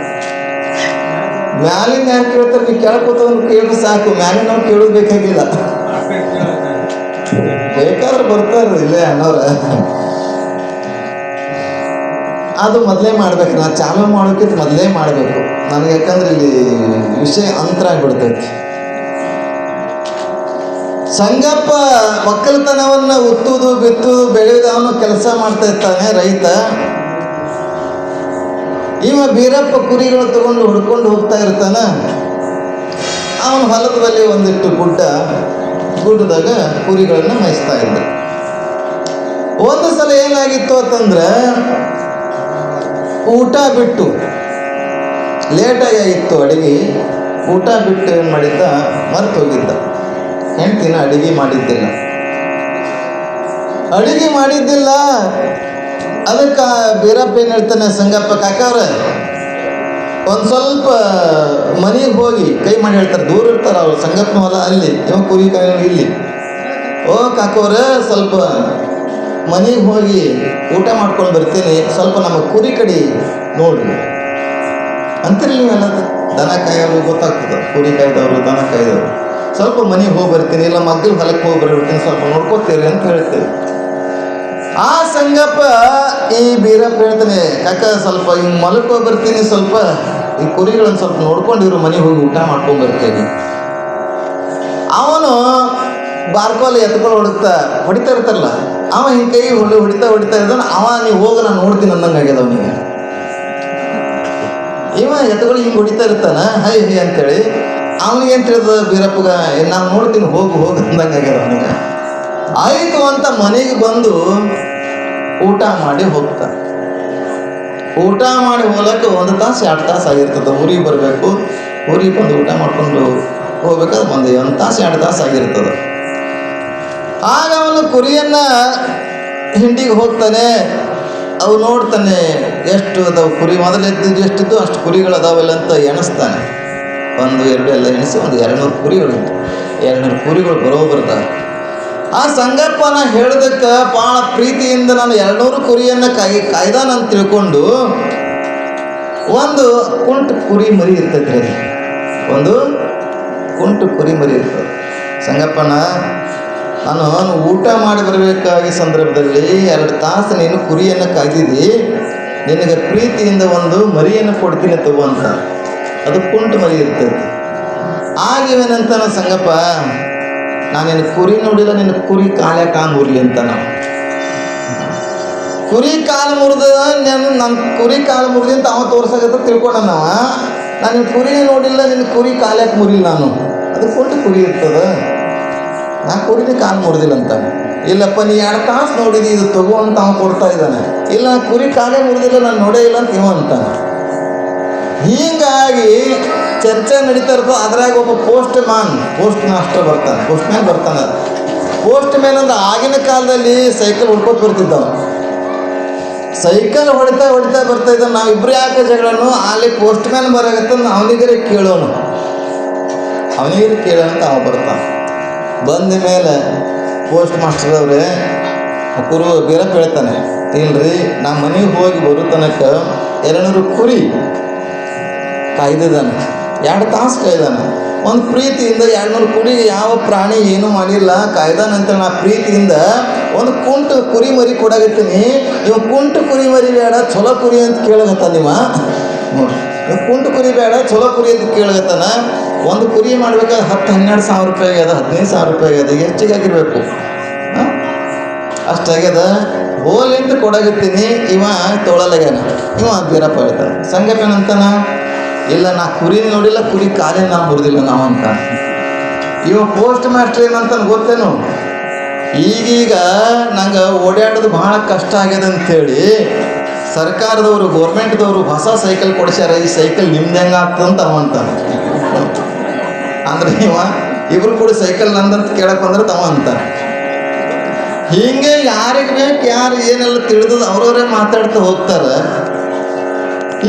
ಮ್ಯಾಲಿನ ಯಾರು ಕೇಳ್ತಾರೆ, ನೀವು ಕೇಳ್ಕೊತವ್ರು ಕೇಳಿ ಸಾಕು, ಮ್ಯಾಲಿನವ್ರು ಕೇಳೋದು ಬೇಕಾಗಿಲ್ಲ. ಬೇಕಾದ್ರೆ ಬರ್ತಾರೆ ಇಲ್ಲೇ ಅನ್ನೋರ. ಅದು ಮೊದಲೇ ಮಾಡ್ಬೇಕು, ನಾನು ಚಾಲು ಮಾಡೋಕ್ಕಿಂತ ಮೊದಲೇ ಮಾಡಬೇಕು ನನಗೆ, ಯಾಕಂದ್ರೆ ಇಲ್ಲಿ ವಿಷಯ ಅಂತರ ಆಗ್ಬಿಡ್ತೈತಿ. ಸಂಗಪ್ಪ ಒಕ್ಕಲತನವನ್ನು ಉತ್ತುವುದು ಬಿತ್ತುವುದು ಬೆಳೆಯುವುದು ಅವನು ಕೆಲಸ ಮಾಡ್ತಾ ಇರ್ತಾನೆ ರೈತ. ಇವ ಬೀರಪ್ಪ ಕುರಿಗಳು ತಗೊಂಡು ಹುಡ್ಕೊಂಡು ಹೋಗ್ತಾ ಇರ್ತಾನ. ಅವನ ಹೊಲದ ಬಳಿ ಒಂದಿಟ್ಟು ಗುಡ್ಡದಾಗ ಕುರಿಗಳನ್ನ ಮೇಯಿಸ್ತಾ ಇದ್ದ. ಒಂದು ಸಲ ಏನಾಗಿತ್ತು ಅಂತಂದ್ರೆ ಊಟ ಬಿಟ್ಟು ಲೇಟಾಗಿ ಆಗಿತ್ತು ಅಡಿಗೆ. ಊಟ ಬಿಟ್ಟು ಏನು ಮಾಡಿದ್ದ, ಮರೆತು ಹೋಗಿದ್ದ. ಹೆಂಡ್ತಿನ ಅಡಿಗೆ ಮಾಡಿದ್ದಿಲ್ಲ. ಅದಕ್ಕೆ ಬೀರಪ್ಪ ಏನು ಹೇಳ್ತಾನೆ, ಸಂಗಪ್ಪ ಕಾಕವ್ರ ಒಂದು ಸ್ವಲ್ಪ ಮನೆಗೆ ಹೋಗಿ ಕೈ ಮಾಡಿ ಹೇಳ್ತಾರೆ. ದೂರ ಇರ್ತಾರೆ ಅವ್ರು, ಸಂಗಪ್ಪನ ಹೊಲ ಅಲ್ಲಿ, ಇವ ಕುರಿ ಕಾಯಿ ಇಲ್ಲಿ. ಓ ಕಾಕವ್ರ ಸ್ವಲ್ಪ ಮನೆಗೆ ಹೋಗಿ ಊಟ ಮಾಡ್ಕೊಂಡು ಬರ್ತೀನಿ, ಸ್ವಲ್ಪ ನಮ್ಮ ಕುರಿ ಕಡೆ ನೋಡ್ರಿ ಅಂತೀರಿ ನೀವೆಲ್ಲ. ದನ ಕಾಯೋರು ಗೊತ್ತಾಗ್ತದೆ, ಕುರಿ ಕಾಯ್ದವರು ದನ ಕಾಯ್ದವರು. ಸ್ವಲ್ಪ ಮನೆಗೆ ಹೋಗಿ ಬರ್ತೀನಿ, ಇಲ್ಲ ಮಗ್ಗಲ ಹೊಲಕ್ಕೆ ಹೋಗಿ ಬರ್ಬಿಡ್ತೀನಿ, ಸ್ವಲ್ಪ ನೋಡ್ಕೋತೀರಿ ಅಂತ ಹೇಳ್ತೀವಿ. ಆ ಸಂಗಪ್ಪ ಈ ಬೀರಪ್ಪ ಹೇಳ್ತಾನೆ, ಕಾಕ ಸ್ವಲ್ಪ ಹಿಂಗೆ ಹೊಲಕ್ಕೆ ಹೋಗಿ ಬರ್ತೀನಿ, ಸ್ವಲ್ಪ ಈ ಕುರಿಗಳನ್ನು ಸ್ವಲ್ಪ ನೋಡ್ಕೊಂಡಿರು, ಮನೆಗೆ ಹೋಗಿ ಊಟ ಮಾಡ್ಕೊಂಡು ಬರ್ತೀನಿ. ಅವನು ಬಾರ್ಕೋಲಿ ಎತ್ಕೊಂಡು ಹೊಡಿತಾ ಇರ್ತಾರಲ್ಲ, ಅವ ಹಿಂಗೆ ಕೈ ಹೊಡಿತಾ ಇದ್ದಾನೆ. ಅವ ನೀವು ಹೋಗ ನಾನು ನೋಡ್ತೀನಿ ಅಂದಂಗೆ ಆಗ್ಯದ ಅವನಿಗೆ. ಇವ ಎತ್ಕೊಂಡು ಹಿಂಗೆ ಹೊಡಿತಾ ಇರ್ತಾನ, ಹೈ ಹೈ ಅಂತೇಳಿ. ಅವನಿಗೆ ಏನು ತಿಳಿದ ಬೀರಪ್ಪಗ, ನಾನು ನೋಡ್ತೀನಿ ಹೋಗು ಅಂದಂಗೆ ಆಗ್ಯದ ಅವನಿಗೆ. ಆಯಿತು ಅಂತ ಮನೆಗೆ ಬಂದು ಊಟ ಮಾಡಿ ಹೋಗ್ತಾನೆ. ಊಟ ಮಾಡಿ ಹೋಗಕ್ಕೆ 1 ತಾಸು 2 ತಾಸು ಆಗಿರ್ತದೆ. ಊರಿಗೆ ಬರಬೇಕು, ಊರಿಗೆ ಬಂದು ಊಟ ಮಾಡ್ಕೊಂಡು ಹೋಗ್ಬೇಕಾದ್ರೆ ಒಂದು 1 ತಾಸು 2 ತಾಸು ಆಗಿರ್ತದೆ. ಆಗ ಅವನು ಕುರಿಯನ್ನು ಹಿಂಡಿಗೆ ಹೋಗ್ತಾನೆ. ಅವು ನೋಡ್ತಾನೆ ಎಷ್ಟು ಅದಾವು ಕುರಿ, ಮೊದಲೆದ್ದು ಎಷ್ಟಿದ್ದು ಅಷ್ಟು ಕುರಿಗಳು ಅದಾವಲ್ಲ ಅಂತ ಎಣಿಸ್ತಾನೆ. 1 2 ಎಲ್ಲ ಎಣಿಸಿ ಒಂದು 200 ಕುರಿಗಳಿತ್ತು. 200 ಕುರಿಗಳು ಬರ್ತಾರೆ. ಆ ಸಂಗಪ್ಪನ ಹೇಳೋದಕ್ಕೆ ಭಾಳ ಪ್ರೀತಿಯಿಂದ ನಾನು 200 ಕುರಿಯನ್ನು ಕಾಯ್ದಾನಂತ ತಿಳ್ಕೊಂಡು ಒಂದು ಕುಂಟು ಕುರಿ ಮರಿ ಇರ್ತೈತೆ ರೀ. ಒಂದು ಕುಂಟು ಕುರಿ ಮರಿ ಇರ್ತದೆ. ಸಂಗಪ್ಪನ ನಾನು ಊಟ ಮಾಡಿ ಬರಬೇಕಾಗಿ ಸಂದರ್ಭದಲ್ಲಿ 2 ತಾಸು ನೀನು ಕುರಿಯನ್ನು ಕಾಯ್ದಿದ್ದಿ, ನಿನಗೆ ಪ್ರೀತಿಯಿಂದ ಒಂದು ಮರಿಯನ್ನು ಕೊಡ್ತೀನಿ ತಗೋ ಅಂತ. ಅದು ಕುಂಟು ಮರಿ ಇರ್ತದೆ. ಆಗಿವೇನಂತ ಸಂಗಪ್ಪ, ನಾನು ನಿನ್ನ ಕುರಿ ನೋಡಿಲ್ಲ, ನಿನ್ನ ಕುರಿ ಕಾಲು ಮುರಿಲಿ ಅಂತ. ನಾವು ಕುರಿ ಕಾಲು ಮುರಿದ ನನ್ನ ಕುರಿ ಕಾಲು ಮುರಿದಿ ಅಂತ ಅವ ತೋರ್ಸಕತ್ತ ತಿಳ್ಕೊಂಡ. ನಾನು ನಿನ್ನ ಕುರಿ ನೋಡಿಲ್ಲ, ನಿನ್ನ ಕುರಿ ಕಾಲು ಮುರಿಲ್ಲ. ನಾನು ಅದು ಕುಂಟು ಕುರಿ ಇರ್ತದ, ನಾ ಕುರಿನೇ ಕಾಲು ಮುರಿದಿಲ್ಲ ಅಂತ. ಇಲ್ಲಪ್ಪ ನೀ 2 ತಾಸು ನೋಡಿದಿ, ಇದು ತಗೋ ಅಂತ ಅವ ಕೊಡ್ತಾ ಇದ್ದಾನೆ. ಇಲ್ಲ ಕುರಿ ಕಾಲೇ ಮುರಿದಿಲ್ಲ, ನಾನು ನೋಡೇ ಇಲ್ಲ ಅಂತ ಇವ ಅಂತ. ಹೀಗಾಗಿ ಚರ್ಚೆ ನಡೀತಾ ಇರ್ತದೆ. ಅದ್ರಾಗ ಒಬ್ಬ ಪೋಸ್ಟ್ ಮಾಸ್ಟರ್ ಬರ್ತಾನೆ, ಪೋಸ್ಟ್ ಮ್ಯಾನ್ ಅಂದ್ರೆ ಆಗಿನ ಕಾಲದಲ್ಲಿ ಸೈಕಲ್ ಹೊಡ್ಕೊತ ಬರ್ತಿದ್ದವ. ಸೈಕಲ್ ಹೊಡಿತಾ ಬರ್ತಾ ಇದ್ದ. ನಾವಿಬ್ರು ಯಾಕೆ ಜಗಳನು, ಅಲ್ಲಿ ಪೋಸ್ಟ್ ಮ್ಯಾನ್ ಬರಾಗತ್ತ, ಅವನಿಗರೆ ಕೇಳೋನು ಅಂತ ಅವ ಬರ್ತಾನೆ. ಬಂದ ಮೇಲೆ ಪೋಸ್ಟ್ ಮಾಸ್ಟರ್ ಅವ್ರೆ ಬೀರಪ್ಪ ಹೇಳ್ತಾನೆ, ಇಲ್ರಿ ನಾ ಮನೆಗೆ ಹೋಗಿ ಬರೋ ತನಕ 200 ಕುರಿ ಕಾಯ್ದಿದ್ದಾನೆ, 2 ತಾಸು ಕಾಯ್ದಾನೆ. ಒಂದು ಪ್ರೀತಿಯಿಂದ 200 ಕುರಿಗೆ ಯಾವ ಪ್ರಾಣಿ ಏನೂ ಮಾಡಿಲ್ಲ, ಕಾಯ್ದಾನಂತ ನಾ ಪ್ರೀತಿಯಿಂದ ಒಂದು ಕುಂಟು ಕುರಿ ಮರಿ ಕೊಡಾಗತ್ತೀನಿ. ಇವ ಕುಂಟು ಕುರಿ ಮರಿ ಬೇಡ, ಚಲೋ ಕುರಿ ಅಂತ ಕೇಳಗತ್ತ. ನೀವು ಕುಂಟು ಕುರಿ ಬೇಡ, ಚಲೋ ಕುರಿ ಅಂತ ಕೇಳಗತ್ತಾನ. ಒಂದು ಕುರಿ ಮಾಡ್ಬೇಕಾದ್ರೆ 10-12 ಸಾವಿರ ರೂಪಾಯಿ ಆಗ್ಯದ, 15,000 ರೂಪಾಯಿ ಆಗ್ಯದ. ಹೆಚ್ಚಿಗಾಗಿರ್ಬೇಕು, ಅಷ್ಟಾಗ್ಯದ. ಹೋಲಿಂದ ಕೊಡಾಗತ್ತೀನಿ. ಇವ ತೊಳಲಾಗ್ಯಾನ. ಇವ ಬೀರಪ್ಪ ಹೇಳ್ತಾನೆ. ಸಂಗಪ್ಪನಂತಾನ, ಇಲ್ಲ ನಾ ಕುರಿ ನೋಡಿಲ್ಲ, ಕುರಿ ಕಾಲೇ ನಾ ಮುರಿದಿಲ್ಲ ನಾವು ಅಂತ. ಇವ ಪೋಸ್ಟ್ ಮಾಸ್ಟರ್ ಏನಂತ ಗೊತ್ತೇನು, ಈಗೀಗ ನಂಗೆ ಓಡಾಡೋದು ಭಾಳ ಕಷ್ಟ ಆಗ್ಯದ ಅಂಥೇಳಿ ಸರ್ಕಾರದವರು ಗೌರ್ಮೆಂಟ್ದವರು ಹೊಸ ಸೈಕಲ್ ಕೊಡಿಸ್ಯಾರ, ಈ ಸೈಕಲ್ ನಿಮ್ದು ಹೆಂಗೆ ಆಗ್ತದಂತ ಅವ ಅಂತಾನೆ. ಅಂದ್ರೆ ಇವರು ಕೂಡ ಸೈಕಲ್ ನಂದಂತ ಕೇಳಕ್ಕೆ ಬಂದ್ರೆ ತವ ಅಂತಾನೆ. ಹೀಗೆ ಯಾರಿಗೆ ಬೇಕು ಯಾರು ಏನೆಲ್ಲ ತಿಳಿದದು ಅವ್ರವರೇ ಮಾತಾಡ್ತಾ ಹೋಗ್ತಾರೆ.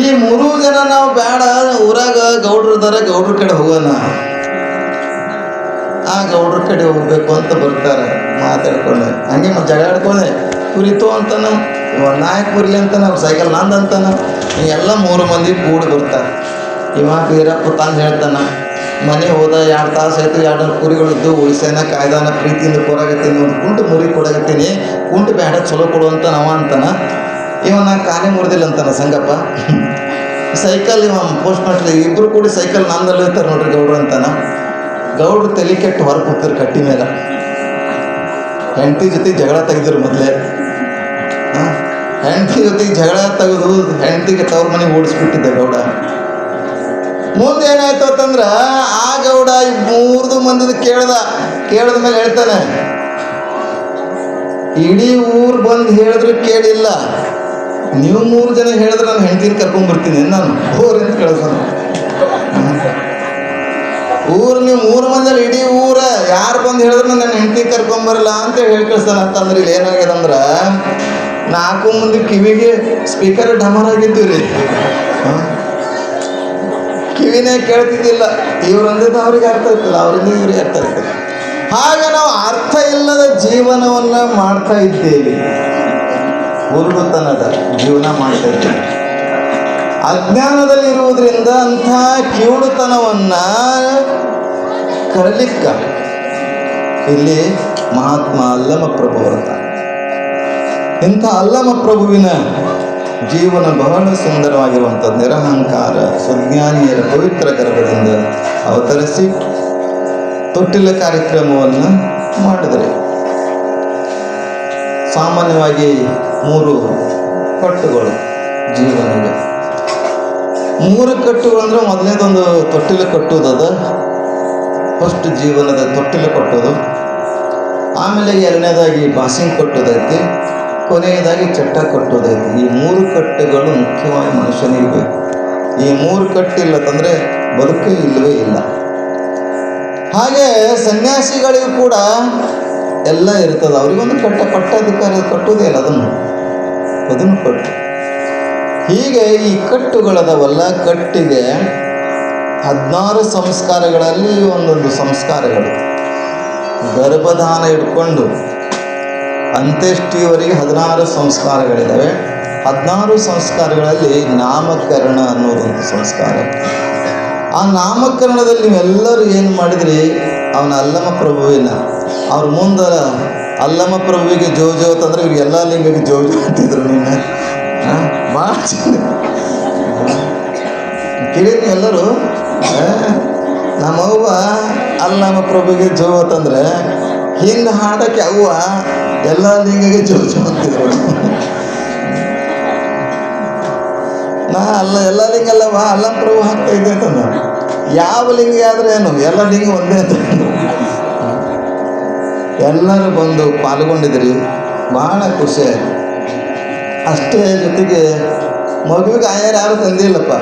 ಈ 3 ಜನ ನಾವು ಬೇಡ, ಊರಾಗ ಗೌಡ್ರು ಇದ್ದಾರೆ, ಗೌಡ್ರ ಕಡೆ ಹೋಗೋಣ. ಆ ಗೌಡ್ರ ಕಡೆ ಹೋಗ್ಬೇಕು ಅಂತ ಬರ್ತಾರೆ. ಮಾತಾಡ್ಕೊಂಡೆ ಹಂಗೆ ಜಗಾಡ್ಕೊಂಡೆ. ಕುರಿತು ಅಂತಾನ, ಇವ ನಾಯಕ್ ಕುರಿಲಿ ಅಂತಾನೆ, ಅವ್ರು ಸೈಕಲ್ ನಂದಂತಾನ. ಎಲ್ಲ 3 ಮಂದಿ ಕೂಡಿ ಬರ್ತಾರೆ. ಇವ ಬೀರಪ್ಪ ತಂದು ಹೇಳ್ತಾನೆ, ಮನೆ ಹೋದ 2 ತಾಸು ಆಯಿತು, 200 ಕುರಿಗಳಿದ್ದು ಉಳಿಸೇನ ಕಾಯ್ದಾನ, ಪ್ರೀತಿಯಿಂದ ಕೊಡಾಗತ್ತೀನಿ, ಒಂದು ಕುಂಟು ಮುರಿ ಕೊಡಾಗತ್ತೀನಿ, ಕುಂಟು ಬೇಡ ಚಲೋ ಕೊಡುವಂತ ನಾವ ಅಂತಾನ. ನಾ ಕಾಲೇ ಮುರಿದಿಲ್ಲ ಅಂತಾನ ಸಂಗಪ್ಪ. ಸೈಕಲ್ ಇವ ಪೋಸ್ಟ್ ಮಾಸ್ಟರ್ ಇಬ್ಬರು ಕೂಡಿ ಸೈಕಲ್ ನಂದಲ್ಲಿ ಇರ್ತಾರೆ ನೋಡ್ರಿ ಗೌಡ್ರು ಅಂತಾನ. ಗೌಡ್ರು ತಲೆ ಕೆಟ್ಟು ಹೊರಗೆ ಕೂತಾರೆ ಕಟ್ಟಿ ಮೇಲೆ. ಹೆಂಡತಿ ಜೊತೆ ಜಗಳ ತೆಗೆದ್ರು ಮೊದಲೇ. ಹೆಂಡತಿ ಜೊತೆಗೆ ಜಗಳ ತೆಗೆದು ಹೆಂಡತಿಗೆ ತವ್ರ ಮನೆಗೆ ಓಡಿಸ್ಬಿಟ್ಟಿದ್ದ ಗೌಡ. ಮುಂದೆ ಏನಾಯ್ತು ಅಂತಂದ್ರೆ ಆ ಗೌಡ ಈ 3 ಮಂದಿದು ಕೇಳಿದ ಮೇಲೆ ಹೇಳ್ತಾನೆ, ಇಡೀ ಊರು ಬಂದು ಹೇಳಿದ್ರು ಕೇಳಿಲ್ಲ, ನೀವು 3 ಜನ ಹೇಳಿದ್ರೆ ನಾನು ಹೆಂಡತಿನ ಕರ್ಕೊಂಡ್ಬರ್ತೀನಿ ನಾನು ಊರ್ ಅಂತ ಕೇಳಿಸ್ತಾನೆ. ಊರು ನೀವು 3 ಮಂದಿಯಲ್ಲಿ ಇಡೀ ಊರ ಯಾರು ಬಂದು ಹೇಳಿದ್ರು ನನ್ನ ಹೆಂಡತಿ ಕರ್ಕೊಂಬರಲ್ಲ ಅಂತ ಹೇಳಿ ಕಳಿಸ್ತಾನೆ. ಅಂತಂದ್ರೆ ಇಲ್ಲಿ ಏನಾಗ್ಯದಂದ್ರೆ 4 ಮಂದಿ ಕಿವಿಗೆ ಸ್ಪೀಕರ್ ಡಮರ್ ಆಗಿದ್ದು ರೀ, ಕಿವಿನೇ ಕೇಳ್ತಿದ್ದಿಲ್ಲ. ಇವ್ರು ಅಂದಿದ್ದು ಅವ್ರಿಗೆ ಅರ್ಥ ಇರ್ತಲ್ಲ, ಅವರಿಂದ ಇವ್ರಿಗೆ ಅರ್ಥ ಇರ್ತದೆ. ಹಾಗೆ ನಾವು ಅರ್ಥ ಇಲ್ಲದ ಜೀವನವನ್ನು ಮಾಡ್ತಾ ಇದ್ದೇವೆ, ಹುರುಡುತನದ ಜೀವನ ಮಾಡ್ತಾ ಇದ್ದೇವೆ. ಅಜ್ಞಾನದಲ್ಲಿರುವುದರಿಂದ ಅಂಥ ಕಿವುಡುತನವನ್ನು ಕರಲಿಕ್ಕ ಇಲ್ಲಿ ಮಹಾತ್ಮ ಅಲ್ಲಮ ಪ್ರಭು ಬರ್ತಾನೆ. ಇಂಥ ಅಲ್ಲಮ ಪ್ರಭುವಿನ ಜೀವನ ಬಹಳ ಸುಂದರವಾಗಿರುವಂಥದ್ದು. ನಿರಹಂಕಾರ ಸುಜ್ಞಾನಿಯರ ಪವಿತ್ರ ಗರ್ಭದಿಂದ ಅವತರಿಸಿ ತೊಟ್ಟಿಲ ಕಾರ್ಯಕ್ರಮವನ್ನು ಮಾಡಿದರೆ. ಸಾಮಾನ್ಯವಾಗಿ 3 ಕಟ್ಟುಗಳು ಜೀವನಿಗೆ. 3 ಕಟ್ಟುಗಳು ಅಂದರೆ ಮೊದಲನೇದೊಂದು ತೊಟ್ಟಿಲು ಕಟ್ಟುವುದದ, ಫಸ್ಟ್ ಜೀವನದ ತೊಟ್ಟಿಲು ಕಟ್ಟೋದು. ಆಮೇಲೆ 2ನೇದಾಗಿ ಬಾಸಿಂಗ್ ಕಟ್ಟೋದೈತಿ, ಕೊನೆಯದಾಗಿ ಚಟ್ಟ ಕಟ್ಟೋದೈತಿ. ಈ 3 ಕಟ್ಟುಗಳು ಮುಖ್ಯವಾಗಿ ಮನುಷ್ಯನಿಗೆ ಬೇಕು. ಈ 3 ಕಟ್ಟಿಲ್ಲತಂದರೆ ಬದುಕೇ ಇಲ್ಲವೇ ಇಲ್ಲ. ಹಾಗೆ ಸನ್ಯಾಸಿಗಳಿಗೂ ಕೂಡ ಎಲ್ಲ ಇರ್ತದೆ, ಅವರಿಗೊಂದು ಪಟ್ಟಾಧಿಕಾರ ಕಟ್ಟುವುದೇ ಇಲ್ಲ, ಅದನ್ನು ಕಟ್ಟು. ಹೀಗೆ ಈ ಕಟ್ಟುಗಳದವಲ್ಲ, ಕಟ್ಟಿಗೆ 16 ಸಂಸ್ಕಾರಗಳಲ್ಲಿ ಒಂದೊಂದು ಸಂಸ್ಕಾರಗಳು. ಗರ್ಭಧಾನ ಇಟ್ಕೊಂಡು ಅಂತ್ಯಷ್ಟಿಯವರೆಗೆ 16 ಸಂಸ್ಕಾರಗಳಿದ್ದಾವೆ. 16 ಸಂಸ್ಕಾರಗಳಲ್ಲಿ ನಾಮಕರಣ ಅನ್ನೋದೊಂದು ಸಂಸ್ಕಾರ. ಆ ನಾಮಕರಣದಲ್ಲಿ ನೀವೆಲ್ಲರೂ ಏನು ಮಾಡಿದ್ರಿ, ಅವನ ಅಲ್ಲಮ ಪ್ರಭುವಿನ ಅವ್ರ ಮುಂದೆ ಅಲ್ಲಮ ಪ್ರಭುವಿಗೆ ಜೋ ಅಂತಂದ್ರೆ ಇವ್ರಿಗೆ ಎಲ್ಲ ಲಿಂಗಿಗೆ ಜೋ ಅಂತಿದ್ರು. ನೀನು ಭಾಳ ಕೇಳಿದ್ವಿ ಎಲ್ಲರೂ. ನಮ್ಮವ್ವ ಅಲ್ಲಮ ಪ್ರಭುವಿಗೆ ಜೋ ಅಂತಂದ್ರೆ ಹಿಂದೆ ಹಾಡಕ್ಕೆ ಅವ್ವ ಎಲ್ಲ ಲಿಂಗಿಗೆ ಜೋ ಅಂತಿದ್ರು. ನಾ ಎಲ್ಲ ಲಿಂಗ ಅಲ್ಲವಾ ಅಲ್ಲಮ ಪ್ರಭು ಹಾಕ್ತಾ ಇದ್ದೆ ಅಂತಂದ. ಯಾವ ಲಿಂಗ ಆದ್ರೆ ಏನು, ಎಲ್ಲ ಲಿಂಗ ಒಂದೇ ಅಂತ. ಎಲ್ಲರೂ ಬಂದು ಪಾಲ್ಗೊಂಡಿದ್ರಿ, ಭಾಳ ಖುಷಿ ಆಯ್ತು. ಅಷ್ಟೇ ಜೊತೆಗೆ ಮಗುವಿಗೆ ಆಯಾರು ಯಾರು ತಂದಿಲ್ಲಪ್ಪ.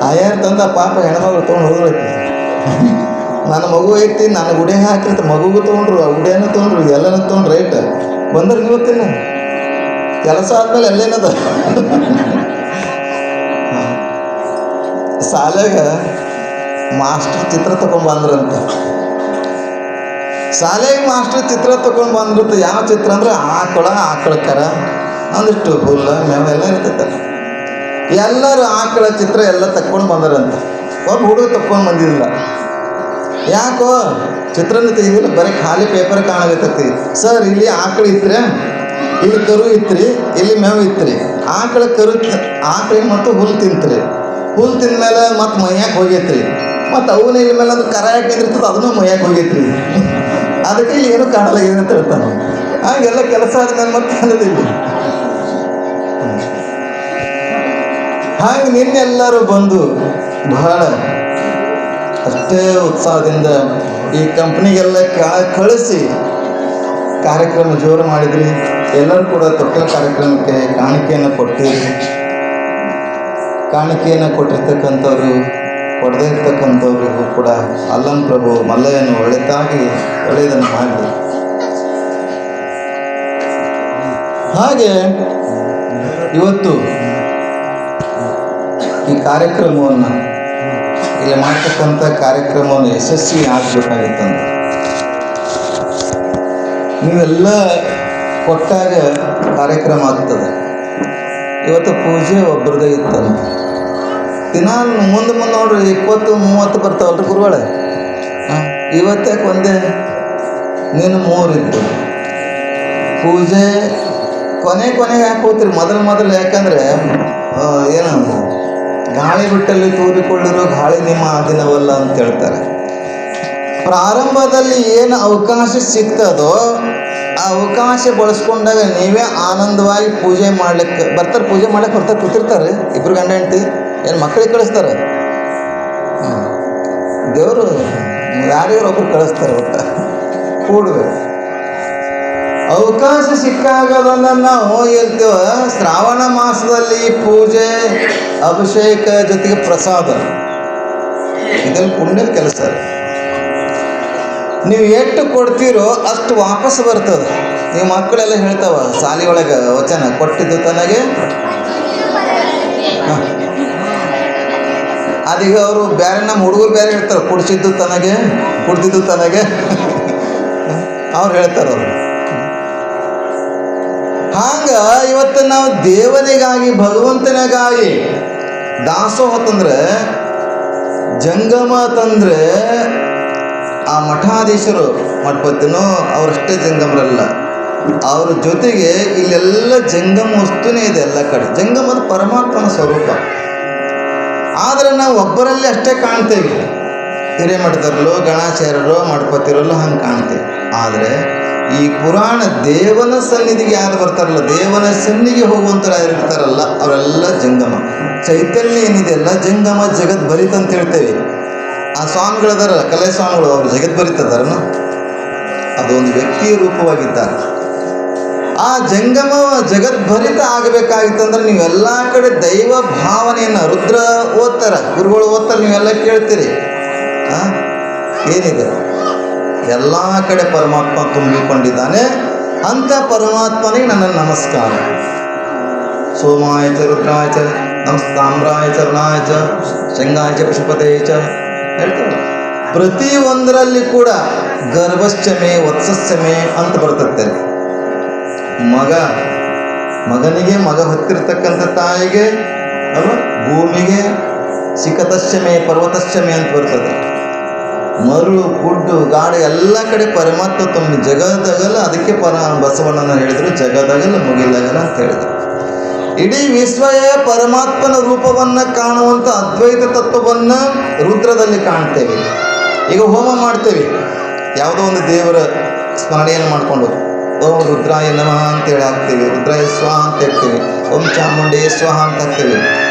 ಆಯಾರು ತಂದ ಪಾಪ ಹೆಣ್ಮಗಳು ತೊಗೊಂಡು ಹೋಗ್ಬೇಕು. ನನ್ನ ಮಗು ಐತಿ, ನನ್ನ ಉಡೆ ಹಾಕಿರ್ತ, ಮಗುಗೂ ತೊಗೊಂಡ್ರು, ಆ ಉಡೆನೂ ತೊಗೊಂಡ್ರು, ಎಲ್ಲನೂ ತೊಗೊಂಡ್ರು. ರೈಟ್ ಬಂದ್ರೆ ನೀವು ಗೊತ್ತಿಲ್ಲ, ಕೆಲಸ ಆದ್ಮೇಲೆ ಎಲ್ಲೇನದ. ಶಾಲೆಗ ಮಾಸ್ಟರ್ ಚಿತ್ರ ತಗೊಂಡ್ಬಂದ್ರಂತ. ಶಾಲೆಗೆ ಮಾಸ್ಟರ್ ಚಿತ್ರ ತಗೊಂಡು ಬಂದ್ಬಿಟ್ಟು ಯಾವ ಚಿತ್ರ ಅಂದ್ರೆ ಆಕಳಕ್ಕರ ಅಂದಿಷ್ಟು ಹುಲ್ಲ ಮೇವೆಲ್ಲ ಇರ್ತೈತಲ್ಲ. ಎಲ್ಲರೂ ಆಕಳ ಚಿತ್ರ ಎಲ್ಲ ತಕ್ಕೊಂಡು ಬಂದರಂತ. ಒಬ್ಬ ಹುಡುಗ ತಕ್ಕೊಂಡು ಬಂದಿಲ್ಲ. ಯಾಕೋ ಚಿತ್ರನ ತೆಗೆದಿಲ್ಲ, ಬರೀ ಖಾಲಿ ಪೇಪರ್ ಕಾಣಾಗತ್ತೈತಿ. ಸರ್ ಇಲ್ಲಿ ಆಕಳ ಇತ್ರಿ, ಇಲ್ಲಿ ಕರು ಇತ್ರಿ, ಇಲ್ಲಿ ಮೇವು ಇತ್ರಿ. ಆಕಳಿಗೆ ಮತ್ತು ಹುಲ್ಲು ತಿಂತ್ರಿ. ಹುಲ್ಲು ತಿಂದ್ಮೇಲೆ ಮತ್ತು ಮೈಯಾಕೆ ಹೋಗೈತ್ರಿ. ಮತ್ತು ಅವನ ಇಲ್ಲಿ ಮೇಲೆ ಅಂದ್ರೆ ಕರ ಯಾಕೆ ನಿಂದಿರ್ತದೆ, ಅದನ್ನು ಮೈಯಾಕೆ ಹೋಗೈತ್ರಿ. ಅದಕ್ಕೆ ಇಲ್ಲಿ ಏನೂ ಕಾಣಲಾಗಿದೆ ಅಂತ ಹೇಳ್ತಾನೆ. ಹಾಗೆಲ್ಲ ಕೆಲಸ ಆದ್ಮೇಲೆ ಮತ್ತೆ ಅನ್ನೋದಿಲ್ಲ. ಹಾಗೆ ನಿನ್ನೆಲ್ಲರೂ ಬಂದು ಬಹಳ ಅಷ್ಟೇ ಉತ್ಸಾಹದಿಂದ ಈ ಕಂಪ್ನಿಗೆಲ್ಲ ಕಳಿಸಿ ಕಾರ್ಯಕ್ರಮ ಜೋರು ಮಾಡಿದ್ರಿ. ಎಲ್ಲರೂ ಕೂಡ ತೊಟ್ಟಿಲ ಕಾರ್ಯಕ್ರಮಕ್ಕೆ ಕಾಣಿಕೆಯನ್ನು ಕೊಟ್ಟಿರಿ. ಕಾಣಿಕೆಯನ್ನು ಕೊಟ್ಟಿರ್ತಕ್ಕಂಥವ್ರು, ಕೊಡದೇ ಇರ್ತಕ್ಕಂಥವ್ರಿಗೂ ಕೂಡ ಅಲ್ಲಮ ಪ್ರಭು ಮಲ್ಲಯ್ಯನು ಒಳ್ಳೆಯದನ್ನು ಮಾಡಲಿ. ಹಾಗೆ ಇವತ್ತು ಈ ಕಾರ್ಯಕ್ರಮವನ್ನು ಇಲ್ಲಿ ಮಾಡ್ತಕ್ಕಂಥ ಕಾರ್ಯಕ್ರಮವನ್ನು ಯಶಸ್ವಿ ಆಗಬೇಕಾಗಿತ್ತಂದ್ರೆ ನೀವೆಲ್ಲ ಕೊಟ್ಟಾಗ ಕಾರ್ಯಕ್ರಮ ಆಗ್ತದೆ. ಇವತ್ತು ಪೂಜೆ ಒಬ್ಬರದೇ ಇತ್ತಲ್ಲ, ದಿನ ಮುಂದೆ ನೋಡ್ರಿ 20-30 ಬರ್ತಾವಲ್ರಿ ಗುರುಗಳೇ. ಇವತ್ತಾಕೆ ಒಂದೇ, ನೀನು 3 ಇತ್ತು. ಪೂಜೆ ಕೊನೆಗೆ ಯಾಕೆ ಹೋಗ್ತೀರಿ ಮೊದಲು ಯಾಕಂದರೆ ಏನು ಗಾಳಿ ಬಿಟ್ಟಲ್ಲಿ ತೂರಿಕೊಳ್ಳಿರೋ ಗಾಳಿ ನಿಮ್ಮ ಆದಿನವಲ್ಲ ಅಂತ ಹೇಳ್ತಾರೆ. ಪ್ರಾರಂಭದಲ್ಲಿ ಏನು ಅವಕಾಶ ಸಿಗ್ತದೋ ಆ ಅವಕಾಶ ಬಳಸ್ಕೊಂಡಾಗ ನೀವೇ ಆನಂದವಾಗಿ ಪೂಜೆ ಮಾಡ್ಲಿಕ್ಕೆ ಬರ್ತಾರೆ. ಪೂಜೆ ಮಾಡ್ಲಿಕ್ಕೆ ಬರ್ತಾರೆ, ಕೂತಿರ್ತಾರೆ ಇಬ್ರು ಗಂಡ ಹೆಂಡ್ತಿ. ಏನು ಮಕ್ಕಳಿಗೆ ಕಳಿಸ್ತಾರೆ? ದೇವರು ಯಾರ್ಯಾರು ಒಬ್ರು ಕಳಿಸ್ತಾರೆ. ಒಟ್ಟು ಕೂಡ್ಬೇಕು. ಅವಕಾಶ ಸಿಕ್ಕಾಗದನ್ನು ನಾವು ಹೇಳ್ತೇವ. ಶ್ರಾವಣ ಮಾಸದಲ್ಲಿ ಪೂಜೆ, ಅಭಿಷೇಕ ಜೊತೆಗೆ ಪ್ರಸಾದ, ಇದೆಲ್ಲ ಪುಣ್ಯದ ಕೆಲಸ. ನೀವು ಎಷ್ಟು ಕೊಡ್ತೀರೋ ಅಷ್ಟು ವಾಪಸ್ ಬರ್ತದೆ. ನೀವು ಮಕ್ಕಳೆಲ್ಲ ಹೇಳ್ತಾವ ಶಾಲೆ ಒಳಗೆ ವಚನ, ಕೊಟ್ಟಿದ್ದು ತನಗೆ. ಅದೀಗ ಅವರು ಬೇರೆ ನಮ್ಮ ಹುಡುಗರು ಬೇರೆ ಹೇಳ್ತಾರೆ, ಕುಡಿಸಿದ್ದು ತನಗೆ, ಕುಡ್ದಿದ್ದು ತನಗೆ ಅವ್ರು ಹೇಳ್ತಾರೆ ಅವರು. ಹಂಗ ಇವತ್ತು ನಾವು ದೇವನಿಗಾಗಿ, ಭಗವಂತನಿಗಾಗಿ ದಾಸೋಹ ತಂದ್ರೆ, ಜಂಗಮ ತಂದ್ರೆ ಆ ಮಠಾಧೀಶರು, ಮಠಪತಿನೋ ಅವರಷ್ಟೇ ಜಂಗಮರಲ್ಲ, ಅವ್ರ ಜೊತೆಗೆ ಇಲ್ಲೆಲ್ಲ ಜಂಗಮ ವಸ್ತುನೇ ಇದೆ. ಎಲ್ಲ ಕಡೆ ಜಂಗಮದ ಪರಮಾತ್ಮನ ಸ್ವರೂಪ. ಆದರೆ ನಾವು ಒಬ್ಬರಲ್ಲಿ ಅಷ್ಟೇ ಕಾಣ್ತೇವೆ. ಹಿರೇಮಠದರಲ್ಲೋ, ಗಣಾಚಾರ್ಯರೋ, ಮಠಪತಿರಲ್ಲೋ ಹಂಗೆ ಕಾಣ್ತೇವೆ. ಆದರೆ ಈ ಪುರಾಣ ದೇವನ ಸನ್ನಿಧಿಗೆ ಯಾರು ಬರ್ತಾರಲ್ಲ, ದೇವನ ಸನ್ನಿಧಿಗೆ ಹೋಗುವಂಥವ್ರು ಯಾರು ಇರ್ತಾರಲ್ಲ, ಅವರೆಲ್ಲ ಜಂಗಮ. ಚೈತನ್ಯ ಏನಿದೆಯಲ್ಲ ಜಂಗಮ, ಜಗದ್ಭರಿತ ಅಂತ ಹೇಳ್ತೇವೆ. ಆ ಸ್ವಾಮಿಗಳದಾರ, ಕಲೆ ಸ್ವಾಮಿಗಳು, ಅವರು ಜಗದ್ಭರಿತದಾರನ, ಅದೊಂದು ವ್ಯಕ್ತಿಯ ರೂಪವಾಗಿದ್ದಾರೆ. ಆ ಜಂಗಮ ಜಗದ್ಭರಿತ ಆಗಬೇಕಾಗಿತ್ತಂದ್ರೆ ನೀವೆಲ್ಲ ಕಡೆ ದೈವ ಭಾವನೆಯನ್ನು, ರುದ್ರ ಓದ್ತಾರ, ಗುರುಗಳು ಓದ್ತಾರೆ, ನೀವೆಲ್ಲ ಕೇಳ್ತೀರಿ. ಏನಿದೆ ಎಲ್ಲ ಕಡೆ ಪರಮಾತ್ಮ ತುಂಬಿಕೊಂಡಿದ್ದಾನೆ. ಅಂಥ ಪರಮಾತ್ಮನಿಗೆ ನನ್ನ ನಮಸ್ಕಾರ. ಸೋಮಾಯ ಚ ರುದ್ರಾಯ ಚ ನಮಸ್ತಾಮ್ರಾಯ ಚ ರುಣಾಯ ಚ ಶಂಗಾಯ ಚ ಪಶುಪತೇ ಚ ಹೇಳ್ತಾರೆ. ಪ್ರತಿ ಒಂದರಲ್ಲಿ ಕೂಡ ಗರ್ಭಶ್ಚಮೆ, ವತ್ಸಶ್ಚಮೆ ಅಂತ ಬರ್ತದೆ. ಮಗನಿಗೆ, ಮಗ ಹೊತ್ತಿರ್ತಕ್ಕಂಥ ತಾಯಿಗೆ ಅಲ್ವ, ಭೂಮಿಗೆ ಶಿಖತಶ್ಚಮೆ, ಪರ್ವತಶ್ಚಮೆ ಅಂತ ಬರ್ತದೆ. ಮರಳು, ಗುಡ್ಡು, ಗಾಡು ಎಲ್ಲ ಕಡೆ ಪರಮಾತ್ಮ ತುಂಬ ಜಗದಗಲ. ಅದಕ್ಕೆ ಬಸವಣ್ಣನ ಹೇಳಿದರು, ಜಗದಗಲ ಮುಗಿಲಗಲ ಅಂತ ಹೇಳಿದರು. ಇಡೀ ವಿಶ್ವಯೇ ಪರಮಾತ್ಮನ ರೂಪವನ್ನು ಕಾಣುವಂಥ ಅದ್ವೈತ ತತ್ವವನ್ನು ರುದ್ರದಲ್ಲಿ ಕಾಣ್ತೇವೆ. ಈಗ ಹೋಮ ಮಾಡ್ತೇವೆ, ಯಾವುದೋ ಒಂದು ದೇವರ ಸ್ಮರಣೆಯನ್ನು ಮಾಡಿಕೊಂಡು ಓಂ ರುದ್ರಾಯ ನಮಃ ಅಂತೇಳಿ ಹಾಕ್ತೇವೆ, ರುದ್ರಾಯ ಸ್ವಾಹ ಅಂತ ಹೇಳ್ತೇವೆ, ಓಂ ಚಾಮುಂಡೇ ಸ್ವಾಹ ಅಂತ ಹಾಕ್ತೇವೆ.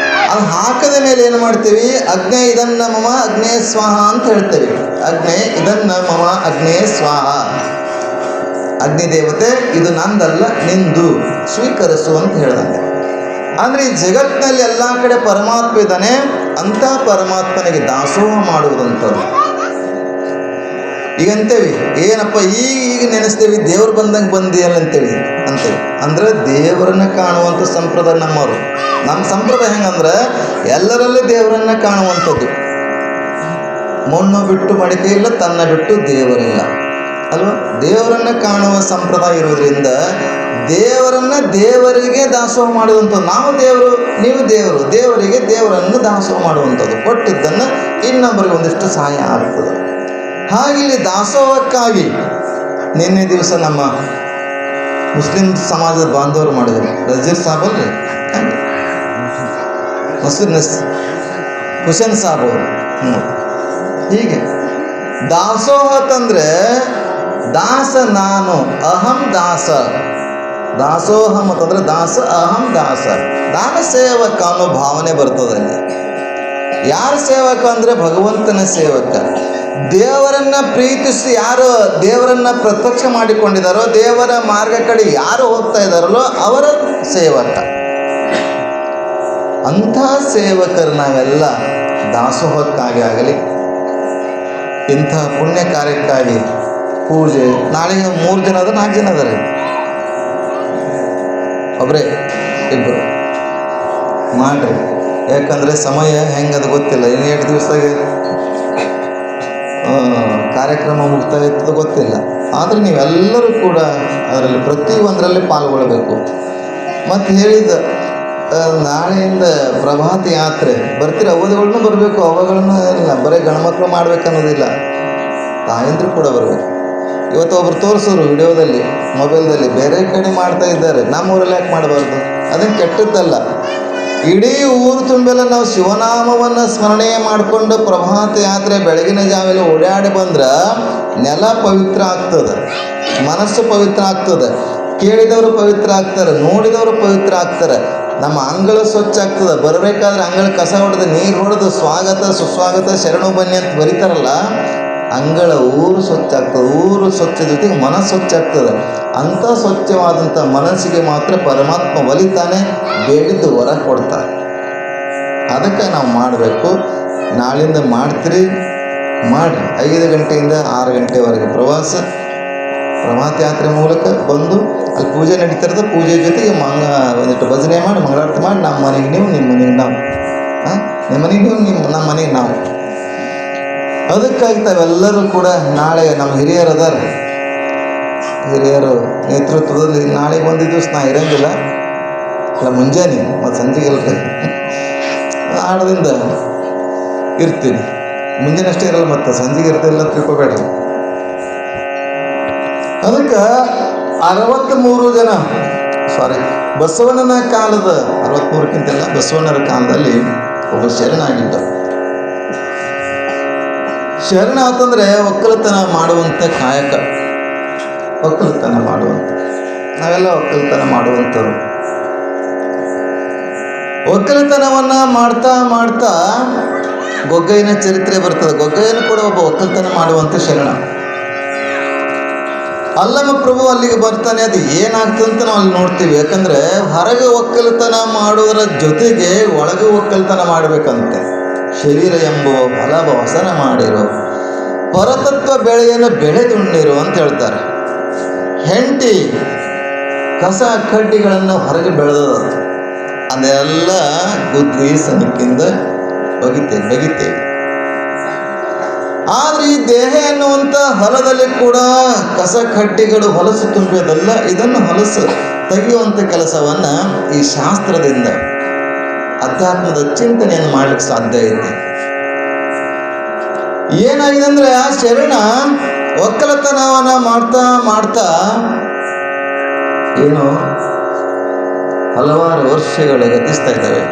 ಅದು ಹಾಕದ ಮೇಲೆ ಏನು ಮಾಡ್ತೀವಿ? ಅಗ್ನೇ ಇದನ್ನ ಮಮ ಅಗ್ನೇ ಸ್ವಾಹ ಅಂತ ಹೇಳ್ತೇವೆ. ಅಗ್ನೇ ಇದನ್ನ ಮಮ ಅಗ್ನೇ ಸ್ವಾಹ. ಅಗ್ನಿದೇವತೆ, ಇದು ನಂದಲ್ಲ ನಿಂದು, ಸ್ವೀಕರಿಸು ಅಂತ ಹೇಳ್ದಂಗೆ. ಅಂದರೆ ಈ ಜಗತ್ತಿನಲ್ಲಿ ಎಲ್ಲ ಕಡೆ ಪರಮಾತ್ಮ ಇದ್ದಾನೆ. ಅಂಥ ಪರಮಾತ್ಮನಿಗೆ ದಾಸೋಹ ಮಾಡುವುದಂಥದ್ದು. ಈಗ ಅಂತೇವಿ, ಏನಪ್ಪ ಈಗ ನೆನೆಸ್ತೇವೆ, ದೇವ್ರು ಬಂದಂಗೆ ಬಂದಿಯಲ್ಲ ಅಂತೇಳಿ ಅಂತೇವಿ. ಅಂದ್ರೆ ದೇವರನ್ನ ಕಾಣುವಂಥ ಸಂಪ್ರದಾಯ ನಮ್ಮವರು. ನಮ್ಮ ಸಂಪ್ರದಾಯ ಹೆಂಗಂದ್ರೆ ಎಲ್ಲರಲ್ಲೂ ದೇವರನ್ನ ಕಾಣುವಂಥದ್ದು. ಮಣ್ಣು ಬಿಟ್ಟು ಮಡಿಕೆ ಇಲ್ಲ, ತನ್ನ ಬಿಟ್ಟು ದೇವರಿಲ್ಲ ಅಲ್ವಾ? ದೇವರನ್ನ ಕಾಣುವ ಸಂಪ್ರದಾಯ ಇರೋದ್ರಿಂದ ದೇವರನ್ನ ದೇವರಿಗೆ ದಾಸೋಹ ಮಾಡುವಂಥದ್ದು. ನಾವು ದೇವರು, ನೀವು ದೇವರು, ದೇವರಿಗೆ ದೇವರನ್ನು ದಾಸೋಹ ಮಾಡುವಂಥದ್ದು. ಕೊಟ್ಟಿದ್ದನ್ನು ಇನ್ನೊಬ್ಬರಿಗೆ ಒಂದಿಷ್ಟು ಸಹಾಯ ಆಗ್ತದೆ. ಹಾಗಿಲ್ಲಿ ದಾಸೋಹಕ್ಕಾಗಿ ನಿನ್ನೆ ದಿವಸ ನಮ್ಮ ಮುಸ್ಲಿಂ ಸಮಾಜದ ಬಾಂಧವರು ಮಾಡಿದರು. ರಜೀರ್ ಸಾಬ್ ಅಲ್ರಿ, ಮುಸ್ಲಿಂ ಹುಸೇನ್ ಸಾಬ್ ಅವರು. ಹೀಗೆ ದಾಸೋಹ ತಂದರೆ ದಾಸ ನಾನು, ಅಹಂ ದಾಸ. ದಾಸೋಹಂ ಅಂತಂದ್ರೆ ದಾಸ, ಅಹಂ ದಾಸ. ನಾನು ಸೇವಕ ಅನ್ನೋ ಭಾವನೆ ಬರ್ತದಲ್ಲಿ. ಯಾರ ಸೇವಕ ಅಂದರೆ ಭಗವಂತನ ಸೇವಕ. ದೇವರನ್ನ ಪ್ರೀತಿಸಿ ಯಾರು ದೇವರನ್ನ ಪ್ರತ್ಯಕ್ಷ ಮಾಡಿಕೊಂಡಿದ್ದಾರೋ, ದೇವರ ಮಾರ್ಗ ಕಡೆ ಯಾರು ಹೋಗ್ತಾ ಇದ್ದಾರಲ್ಲೋ ಅವರ ಸೇವಕ. ಅಂಥ ಸೇವಕರು ನಾವೆಲ್ಲ ದಾಸೋಹಕ್ಕಾಗಿ ಆಗಲಿ, ಇಂಥ ಪುಣ್ಯ ಕಾರ್ಯಕ್ಕಾಗಿ ಪೂಜೆ. ನಾಳೆ 3 ಜನ ಅದ, 4 ಜನ ಅದಾರೆ, ಒಬ್ಬರೇ ಇಬ್ಬರು ಮಾಡ್ರಿ. ಯಾಕಂದರೆ ಸಮಯ ಹೆಂಗದು ಗೊತ್ತಿಲ್ಲ. ಇನ್ನು 8 ದಿವಸದಾಗೆ ಕಾರ್ಯಕ್ರಮ ಮುಗ್ತಾ ಇರ್ತದೆ ಗೊತ್ತಿಲ್ಲ. ಆದರೆ ನೀವೆಲ್ಲರೂ ಕೂಡ ಅದರಲ್ಲಿ ಪ್ರತಿಯೊಂದರಲ್ಲಿ ಪಾಲ್ಗೊಳ್ಳಬೇಕು. ಮತ್ತು ಹೇಳಿದ ನಾಳೆಯಿಂದ ಪ್ರಭಾತ ಯಾತ್ರೆ ಬರ್ತೀರ, ಅವಧಿಗಳನ್ನೂ ಬರಬೇಕು. ಅವುಗಳನ್ನು ಇಲ್ಲ ಬರೀ ಗಂಡ್ಮಕ್ಳು ಮಾಡ್ಬೇಕನ್ನೋದಿಲ್ಲ, ತಾಯಂದ್ರು ಕೂಡ ಬರಬೇಕು. ಇವತ್ತು ಒಬ್ರು ತೋರಿಸೋರು ವಿಡಿಯೋದಲ್ಲಿ, ಮೊಬೈಲ್ದಲ್ಲಿ ಬೇರೆ ಕಡೆ ಮಾಡ್ತಾ ಇದ್ದಾರೆ. ನಮ್ಮೂರಲ್ಲಿ ಯಾಕೆ ಮಾಡಬಾರ್ದು? ಅದನ್ನು ಕೆಟ್ಟದ್ದಲ್ಲ. ಇಡೀ ಊರು ತುಂಬೆಲ್ಲ ನಾವು ಶಿವನಾಮವನ್ನು ಸ್ಮರಣೆ ಮಾಡಿಕೊಂಡು ಪ್ರಭಾತ ಯಾತ್ರೆ ಬೆಳಗಿನ ಜಾವೆಲ್ಲ ಓಡಾಡಿ ಬಂದ್ರೆ ನೆಲ ಪವಿತ್ರ ಆಗ್ತದೆ, ಮನಸ್ಸು ಪವಿತ್ರ ಆಗ್ತದೆ, ಕೇಳಿದವರು ಪವಿತ್ರ ಆಗ್ತಾರೆ, ನೋಡಿದವರು ಪವಿತ್ರ ಆಗ್ತಾರೆ, ನಮ್ಮ ಅಂಗಳ ಸ್ವಚ್ಛ ಆಗ್ತದೆ. ಬರಬೇಕಾದ್ರೆ ಅಂಗಳ ಕಸ ಹೊಡೆದು ನೀರು ಹೊಡೆದು ಸ್ವಾಗತ ಸುಸ್ವಾಗತ ಶರಣು ಬನ್ನಿ ಅಂತ ಬರೀತಾರಲ್ಲ, ಅಂಗಳ ಊರು ಸ್ವಚ್ಛ ಆಗ್ತದೆ. ಊರು ಸ್ವಚ್ಛ ಜೊತೆಗೆ ಮನಸ್ಸು ಸ್ವಚ್ಛ ಆಗ್ತದೆ. ಅಂಥ ಸ್ವಚ್ಛವಾದಂಥ ಮನಸ್ಸಿಗೆ ಮಾತ್ರ ಪರಮಾತ್ಮ ಒಲಿತಾನೆ, ಬೇಡಿದ್ದು ಹೊರ ಕೊಡ್ತಾನೆ. ಅದಕ್ಕೆ ನಾವು ಮಾಡಬೇಕು. ನಾಳಿಂದ ಮಾಡ್ತೀರಿ, ಮಾಡಿ. 5 ಗಂಟೆಯಿಂದ 6 ಗಂಟೆವರೆಗೆ ಪ್ರಭಾತ ಯಾತ್ರೆ ಮೂಲಕ ಬಂದು ಅಲ್ಲಿ ಪೂಜೆ ನಡೀತಿರ್ತದೆ. ಪೂಜೆ ಜೊತೆಗೆ ಒಂದಿಷ್ಟು ಭಜನೆ ಮಾಡಿ ಮಂಗಳಾರತಿ ಮಾಡಿ ನಮ್ಮ ಮನೆಗೆ ನೀವು, ನಿಮ್ಮ ಮನೆಗೆ ನಾವು, ನಿಮ್ಮ ಮನೆಗೆ ನೀವು, ನಮ್ಮ ಮನೆಗೆ ನಾವು. ಅದಕ್ಕಾಗಿ ತಾವೆಲ್ಲರೂ ಕೂಡ ನಾಳೆ ನಮ್ಮ ಹಿರಿಯರು ಅದಾರ, ಹಿರಿಯರು ನೇತೃತ್ವದಲ್ಲಿ ನಾಳೆ ಒಂದು ದಿವಸ ನಾ ಇರೋಂಗಿಲ್ಲ, ಇಲ್ಲ ಮುಂಜಾನೆ ಮತ್ತು ಸಂಜೆಗೆಲ್ರಿ ಆಡದಿಂದ ಇರ್ತೀನಿ. ಮುಂಜಾನೆ ಅಷ್ಟೇ ಇರಲ್ಲ, ಮತ್ತು ಸಂಜೆಗೆ ಇರ್ತಿಲ್ಲ ಅಂತ ತಿಳ್ಕೊಬೇಡ್ರಿ. ಅದಕ್ಕೆ 63 ಜನ ಬಸವಣ್ಣನ ಕಾಲದ 63ಕ್ಕಿಂತೆಲ್ಲ ಬಸವಣ್ಣರ ಕಾಲದಲ್ಲಿ ಒಬ್ಬ ಶರಣಾಗಿದ್ದ. ಶರಣ ಅಂತಂದರೆ ಒಕ್ಕಲತನ ಮಾಡುವಂಥ ಕಾಯಕ, ಒಕ್ಕಲತನ ಮಾಡುವಂಥ, ನಾವೆಲ್ಲ ಒಕ್ಕಲತನ ಮಾಡುವಂಥವ್ರು. ಒಕ್ಕಲತನವನ್ನು ಮಾಡ್ತಾ ಮಾಡ್ತಾ ಗೊಗ್ಗಯ್ಯನ ಚರಿತ್ರೆ ಬರ್ತದೆ. ಗೊಗ್ಗಯ್ಯನು ಕೂಡ ಒಬ್ಬ ಒಕ್ಕಲತನ ಮಾಡುವಂಥ ಶರಣ. ಅಲ್ಲಮ್ಮ ಪ್ರಭು ಅಲ್ಲಿಗೆ ಬರ್ತಾನೆ. ಅದು ಏನಾಗ್ತಂತ ನಾವು ಅಲ್ಲಿ ನೋಡ್ತೀವಿ. ಯಾಕಂದರೆ ಹೊರಗೆ ಒಕ್ಕಲತನ ಮಾಡೋದರ ಜೊತೆಗೆ ಒಳಗೆ ಒಕ್ಕಲತನ ಮಾಡಬೇಕಂತೆ. ಶರೀರ ಎಂಬುವ ಫಲವ ವಸನ ಮಾಡಿರೋ, ಪರತತ್ವ ಬೆಳೆಯನ್ನು ಬೆಳೆದುಣ್ಣಿರು ಅಂತ ಹೇಳ್ತಾರೆ. ಹೆಂಡತಿ ಕಸ ಕಡ್ಡಿಗಳನ್ನು ಹೊರಗೆ ಬೆಳೆದದ, ಅದೆಲ್ಲ ಗುದ್ದಿ ಸನಕ್ಕಿಂದ ಬಗಿತೇವೆ. ಆದರೆ ಈ ದೇಹ ಎನ್ನುವಂಥ ಹೊಲದಲ್ಲಿ ಕೂಡ ಕಸ ಕಡ್ಡಿಗಳು ಹೊಲಸು ತುಂಬಿದಲ್ಲ. ಇದನ್ನು ಹೊಲಸು ತೆಗೆಯುವಂಥ ಕೆಲಸವನ್ನು ಈ ಶಾಸ್ತ್ರದಿಂದ ಅಧ್ಯಾತ್ಮದ ಚಿಂತನೆಯನ್ನು ಮಾಡಲಿಕ್ಕೆ ಸಾಧ್ಯ ಐತೆ. ಏನಾಗಿದೆ ಅಂದರೆ ಆ ಶರಣ ಒಕ್ಕಲತನವನ್ನು ಮಾಡ್ತಾ ಮಾಡ್ತಾ ಏನು ಹಲವಾರು ವರ್ಷಗಳು ಗತಿಸ್ತಾ ಇದ್ದಾವೆ.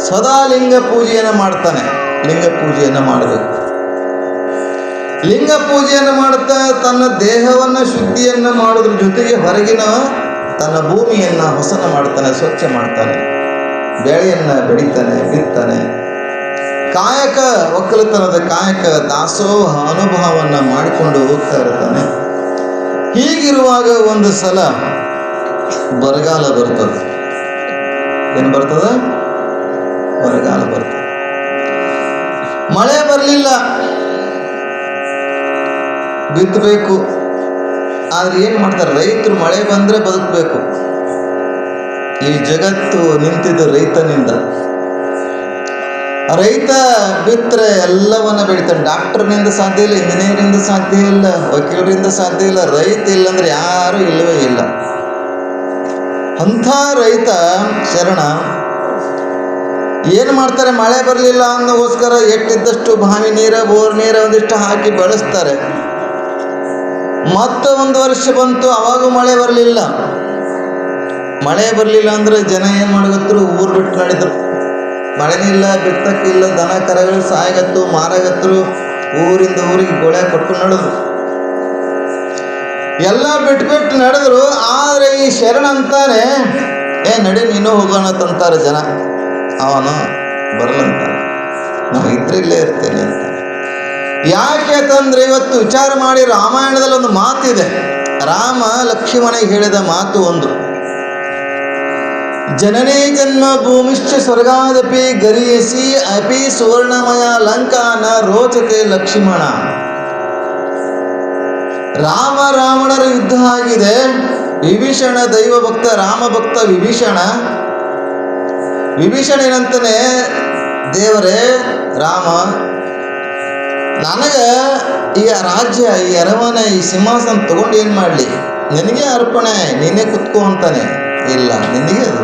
ಸದಾ ಲಿಂಗ ಪೂಜೆಯನ್ನು ಮಾಡ್ತಾನೆ. ಲಿಂಗ ಪೂಜೆಯನ್ನು ಮಾಡಬೇಕು. ಲಿಂಗ ಪೂಜೆಯನ್ನು ಮಾಡುತ್ತಾ ತನ್ನ ದೇಹವನ್ನು ಶುದ್ಧಿಯನ್ನು ಮಾಡೋದ್ರ ಜೊತೆಗೆ ಹೊರಗಿನ ತನ್ನ ಭೂಮಿಯನ್ನು ಹೊಸನ ಮಾಡ್ತಾನೆ, ಸ್ವಚ್ಛ ಮಾಡ್ತಾನೆ, ಬೆಳೆಯನ್ನು ಬೆಳೀತಾನೆ, ಬಿತ್ತಾನೆ. ಕಾಯಕ, ಒಕ್ಕಲತನದ ಕಾಯಕ ದಾಸೋಹ ಅನುಭವವನ್ನು ಮಾಡಿಕೊಂಡು ಹೋಗ್ತಾ ಇರ್ತಾನೆ. ಹೀಗಿರುವಾಗ ಒಂದು ಸಲ ಬರಗಾಲ ಬರ್ತದೆ. ಏನು ಬರ್ತದೆ? ಬರಗಾಲ ಬರ್ತದೆ. ಮಳೆ ಬರಲಿಲ್ಲ, ಬಿತ್ತಬೇಕು. ಆದರೆ ಏನು ಮಾಡ್ತಾರೆ ರೈತರು? ಮಳೆ ಬಂದರೆ ಬದುಕಬೇಕು. ಈ ಜಗತ್ತು ನಿಂತಿದ್ದು ರೈತನಿಂದ. ರೈತ ಬಿತ್ತರೆ ಎಲ್ಲವನ್ನ ಬೆಳಿತಾನೆ. ಡಾಕ್ಟರ್ನಿಂದ ಸಾಧ್ಯ ಇಲ್ಲ, ಇಂಜಿನಿಯರಿಂದ ಸಾಧ್ಯ ಇಲ್ಲ, ವಕೀಲರಿಂದ ಸಾಧ್ಯ ಇಲ್ಲ. ರೈತ ಇಲ್ಲಂದ್ರೆ ಯಾರೂ ಇಲ್ಲವೇ ಇಲ್ಲ. ಅಂಥ ರೈತ ಶರಣ ಏನು ಮಾಡ್ತಾರೆ? ಮಳೆ ಬರಲಿಲ್ಲ ಅನ್ನೋಗೋಸ್ಕರ ಎಟ್ಟಿದ್ದಷ್ಟು ಬಾವಿ ನೀರ, ಬೋರ್ ನೀರ ಒಂದಿಷ್ಟು ಹಾಕಿ ಬೆಳೆಸ್ತಾರೆ. ಮತ್ತೆ ಒಂದು ವರ್ಷ ಬಂತು, ಅವಾಗೂ ಮಳೆ ಬರಲಿಲ್ಲ. ಮಳೆ ಬರಲಿಲ್ಲ ಅಂದರೆ ಜನ ಏನು ಮಾಡಿದ್ರು? ಊರು ಬಿಟ್ಟು ನಡೆದ್ರು. ಮಳೆನೇ ಇಲ್ಲ, ಬಿತ್ತಕ್ಕಿಲ್ಲ, ದನ ಕರಗಳು ಸಾಯಗತ್ತು, ಮಾರಾಗತ್ತರು. ಊರಿಂದ ಊರಿಗೆ ಗೋಳೆ ಕೊಟ್ಕೊಂಡು ನಡೆದ್ರು. ಎಲ್ಲ ಬಿಟ್ಟು ನಡೆದ್ರು. ಆದರೆ ಈ ಶರಣ ಅಂತಾನೆ, ನಡಿ ನೀನು ಹೋಗೋಣ ತಂತಾರೆ ಜನ. ಅವನು ಬರಲಂತಾನೆ, ನಾವು ಇದ್ರಲ್ಲೇ ಇರ್ತೇನೆ ಅಂತ. ಯಾಕೆ ಅಂತಂದ್ರೆ ಇವತ್ತು ವಿಚಾರ ಮಾಡಿ ರಾಮಾಯಣದಲ್ಲಿ ಒಂದು ಮಾತಿದೆ. ರಾಮ ಲಕ್ಷ್ಮಣನಿಗೆ ಹೇಳಿದ ಮಾತು ಒಂದು: ಜನನೇ ಜನ್ಮ ಭೂಮಿಶ್ಚ ಸ್ವರ್ಗಾದಪಿ ಗರಿಯಸಿ ಅಪಿ ಸುವರ್ಣಮಯ ಲಂಕಾನ ರೋಚತೆ ಲಕ್ಷ್ಮಣ. ರಾವಣರ ಯುದ್ಧ ಆಗಿದೆ. ವಿಭೀಷಣ ದೈವ ಭಕ್ತ, ರಾಮ ಭಕ್ತ ವಿಭೀಷಣ ಏನಂತಾನೆ, ದೇವರೇ ರಾಮ, ನನಗೆ ಈ ರಾಜ್ಯ, ಈ ಅರಮನೆ, ಈ ಸಿಂಹಾಸನ ತಗೊಂಡು ಏನು ಮಾಡಲಿ? ನಿನಗೆ ಅರ್ಪಣೆ, ನೀನೇ ಕುತ್ಕೋ ಅಂತಾನೆ. ಇಲ್ಲ, ನಿನಗೆ ಅದು.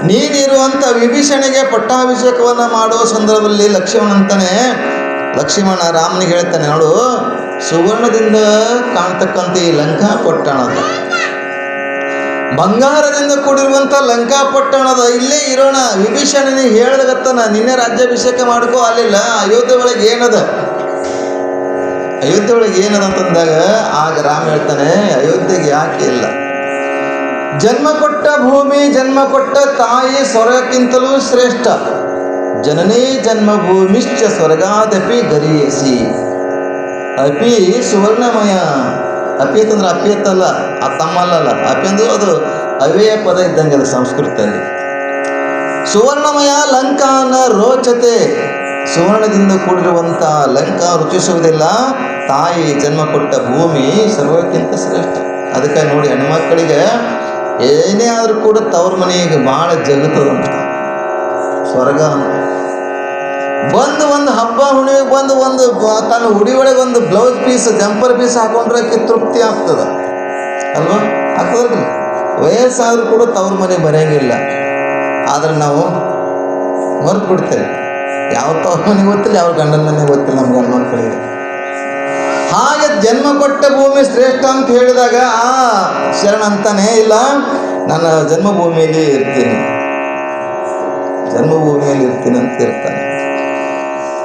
ನೀನಿರುವಂಥ ವಿಭೀಷಣಿಗೆ ಪಟ್ಟಾಭಿಷೇಕವನ್ನು ಮಾಡುವ ಸಂದರ್ಭದಲ್ಲಿ ಲಕ್ಷ್ಮಣ ರಾಮನಿಗೆ ಹೇಳ್ತಾನೆ, ನೋಡು, ಸುವರ್ಣದಿಂದ ಕಾಣ್ತಕ್ಕಂಥ ಈ ಲಂಕಾ ಪಟ್ಟಣದ ಬಂಗಾರದಿಂದ ಕೂಡಿರುವಂಥ ಲಂಕಾಪಟ್ಟಣದ ಇಲ್ಲೇ ಇರೋಣ. ವಿಭೀಷಣನಿಗೆ ಹೇಳ್ದಾಗತ್ತಾನ, ನಿನ್ನೆ ರಾಜ್ಯಾಭಿಷೇಕ ಮಾಡ್ಕೋ ಅಲ್ಲಿಲ್ಲ, ಅಯೋಧ್ಯೆ ಒಳಗೆ ಏನದ, ಅಯೋಧ್ಯೆ ಒಳಗೆ ಏನದ ಅಂತಂದಾಗ ಆಗ ರಾಮ ಹೇಳ್ತಾನೆ, ಅಯೋಧ್ಯೆಗೆ ಯಾಕೆ ಇಲ್ಲ, ಜನ್ಮ ಕೊಟ್ಟ ಭೂಮಿ, ಜನ್ಮ ಕೊಟ್ಟ ತಾಯಿ ಸ್ವರ್ಗಕ್ಕಿಂತಲೂ ಶ್ರೇಷ್ಠ. ಜನನೇ ಜನ್ಮಭೂಮಿಶ್ಚ ಸ್ವರ್ಗಾದಪಿ ಗರಿಯಸಿ. ಅಪಿ ಸುವರ್ಣಮಯ. ಅಪಿ ಅಂತಂದ್ರೆ ಅಪಿ ಅಂತಲ್ಲ, ಆ ತಮ್ಮಲ್ಲ, ಅಪಿ ಅಂದ್ರೆ ಅದು ಅವ್ಯಯ ಪದ ಇದ್ದಂಗೆ ಅದು ಸಂಸ್ಕೃತದಲ್ಲಿ. ಸುವರ್ಣಮಯ ಲಂಕಾನ ರೋಚತೆ. ಸುವರ್ಣದಿಂದ ಕೂಡಿರುವಂಥ ಲಂಕಾ ರುಚಿಸುವುದಿಲ್ಲ. ತಾಯಿ ಜನ್ಮ ಕೊಟ್ಟ ಭೂಮಿ ಸರ್ವಕ್ಕಿಂತ ಶ್ರೇಷ್ಠ. ಅದಕ್ಕೆ ನೋಡಿ, ಹೆಣ್ಮಕ್ಕಳಿಗೆ ಏನೇ ಆದರೂ ಕೂಡ ತವ್ರ ಮನೆಗೆ ಭಾಳ ಜಗತ್ತದಂತ ಸ್ವರ್ಗ. ಒಂದು ಹಬ್ಬ ಹುಣ್ಣಿಮೆಗೆ ಒಂದು ತನ್ನ ಉಡಿ ಒಳಗೆ ಒಂದು ಬ್ಲೌಸ್ ಪೀಸ್, ಜಂಪರ್ ಪೀಸ್ ಹಾಕೊಂಡ್ರೆ ತೃಪ್ತಿ ಆಗ್ತದೆ ಅಲ್ವಾ? ಆಗ್ತದಲ್ರಿ. ವಯಸ್ಸಾದರೂ ಕೂಡ ತವ್ರ ಮನೆ ಬರೆಯಂಗಿಲ್ಲ. ಆದರೆ ನಾವು ಮರೆತು ಬಿಡ್ತೇವೆ. ಯಾವ ತವ್ರ ಮನೆಗೆ ಗೊತ್ತಿಲ್ಲ, ಯಾವ ಗಂಡನ ಮನೆಗೆ ಗೊತ್ತಿಲ್ಲ ನಮ್ಮ ಗಂಡ ಮಕ್ಕಳಿಗೆ. ಹಾಗೆ ಜನ್ಮ ಕೊಟ್ಟ ಭೂಮಿ ಶ್ರೇಷ್ಠ ಅಂತ ಹೇಳಿದಾಗ ಆ ಶರಣ ಅಂತಾನೆ, ಇಲ್ಲ ನನ್ನ ಜನ್ಮಭೂಮಿಯಲ್ಲಿ ಇರ್ತೀನಿ, ಜನ್ಮಭೂಮಿಯಲ್ಲಿ ಇರ್ತೀನಿ ಅಂತ ಇರ್ತಾನೆ.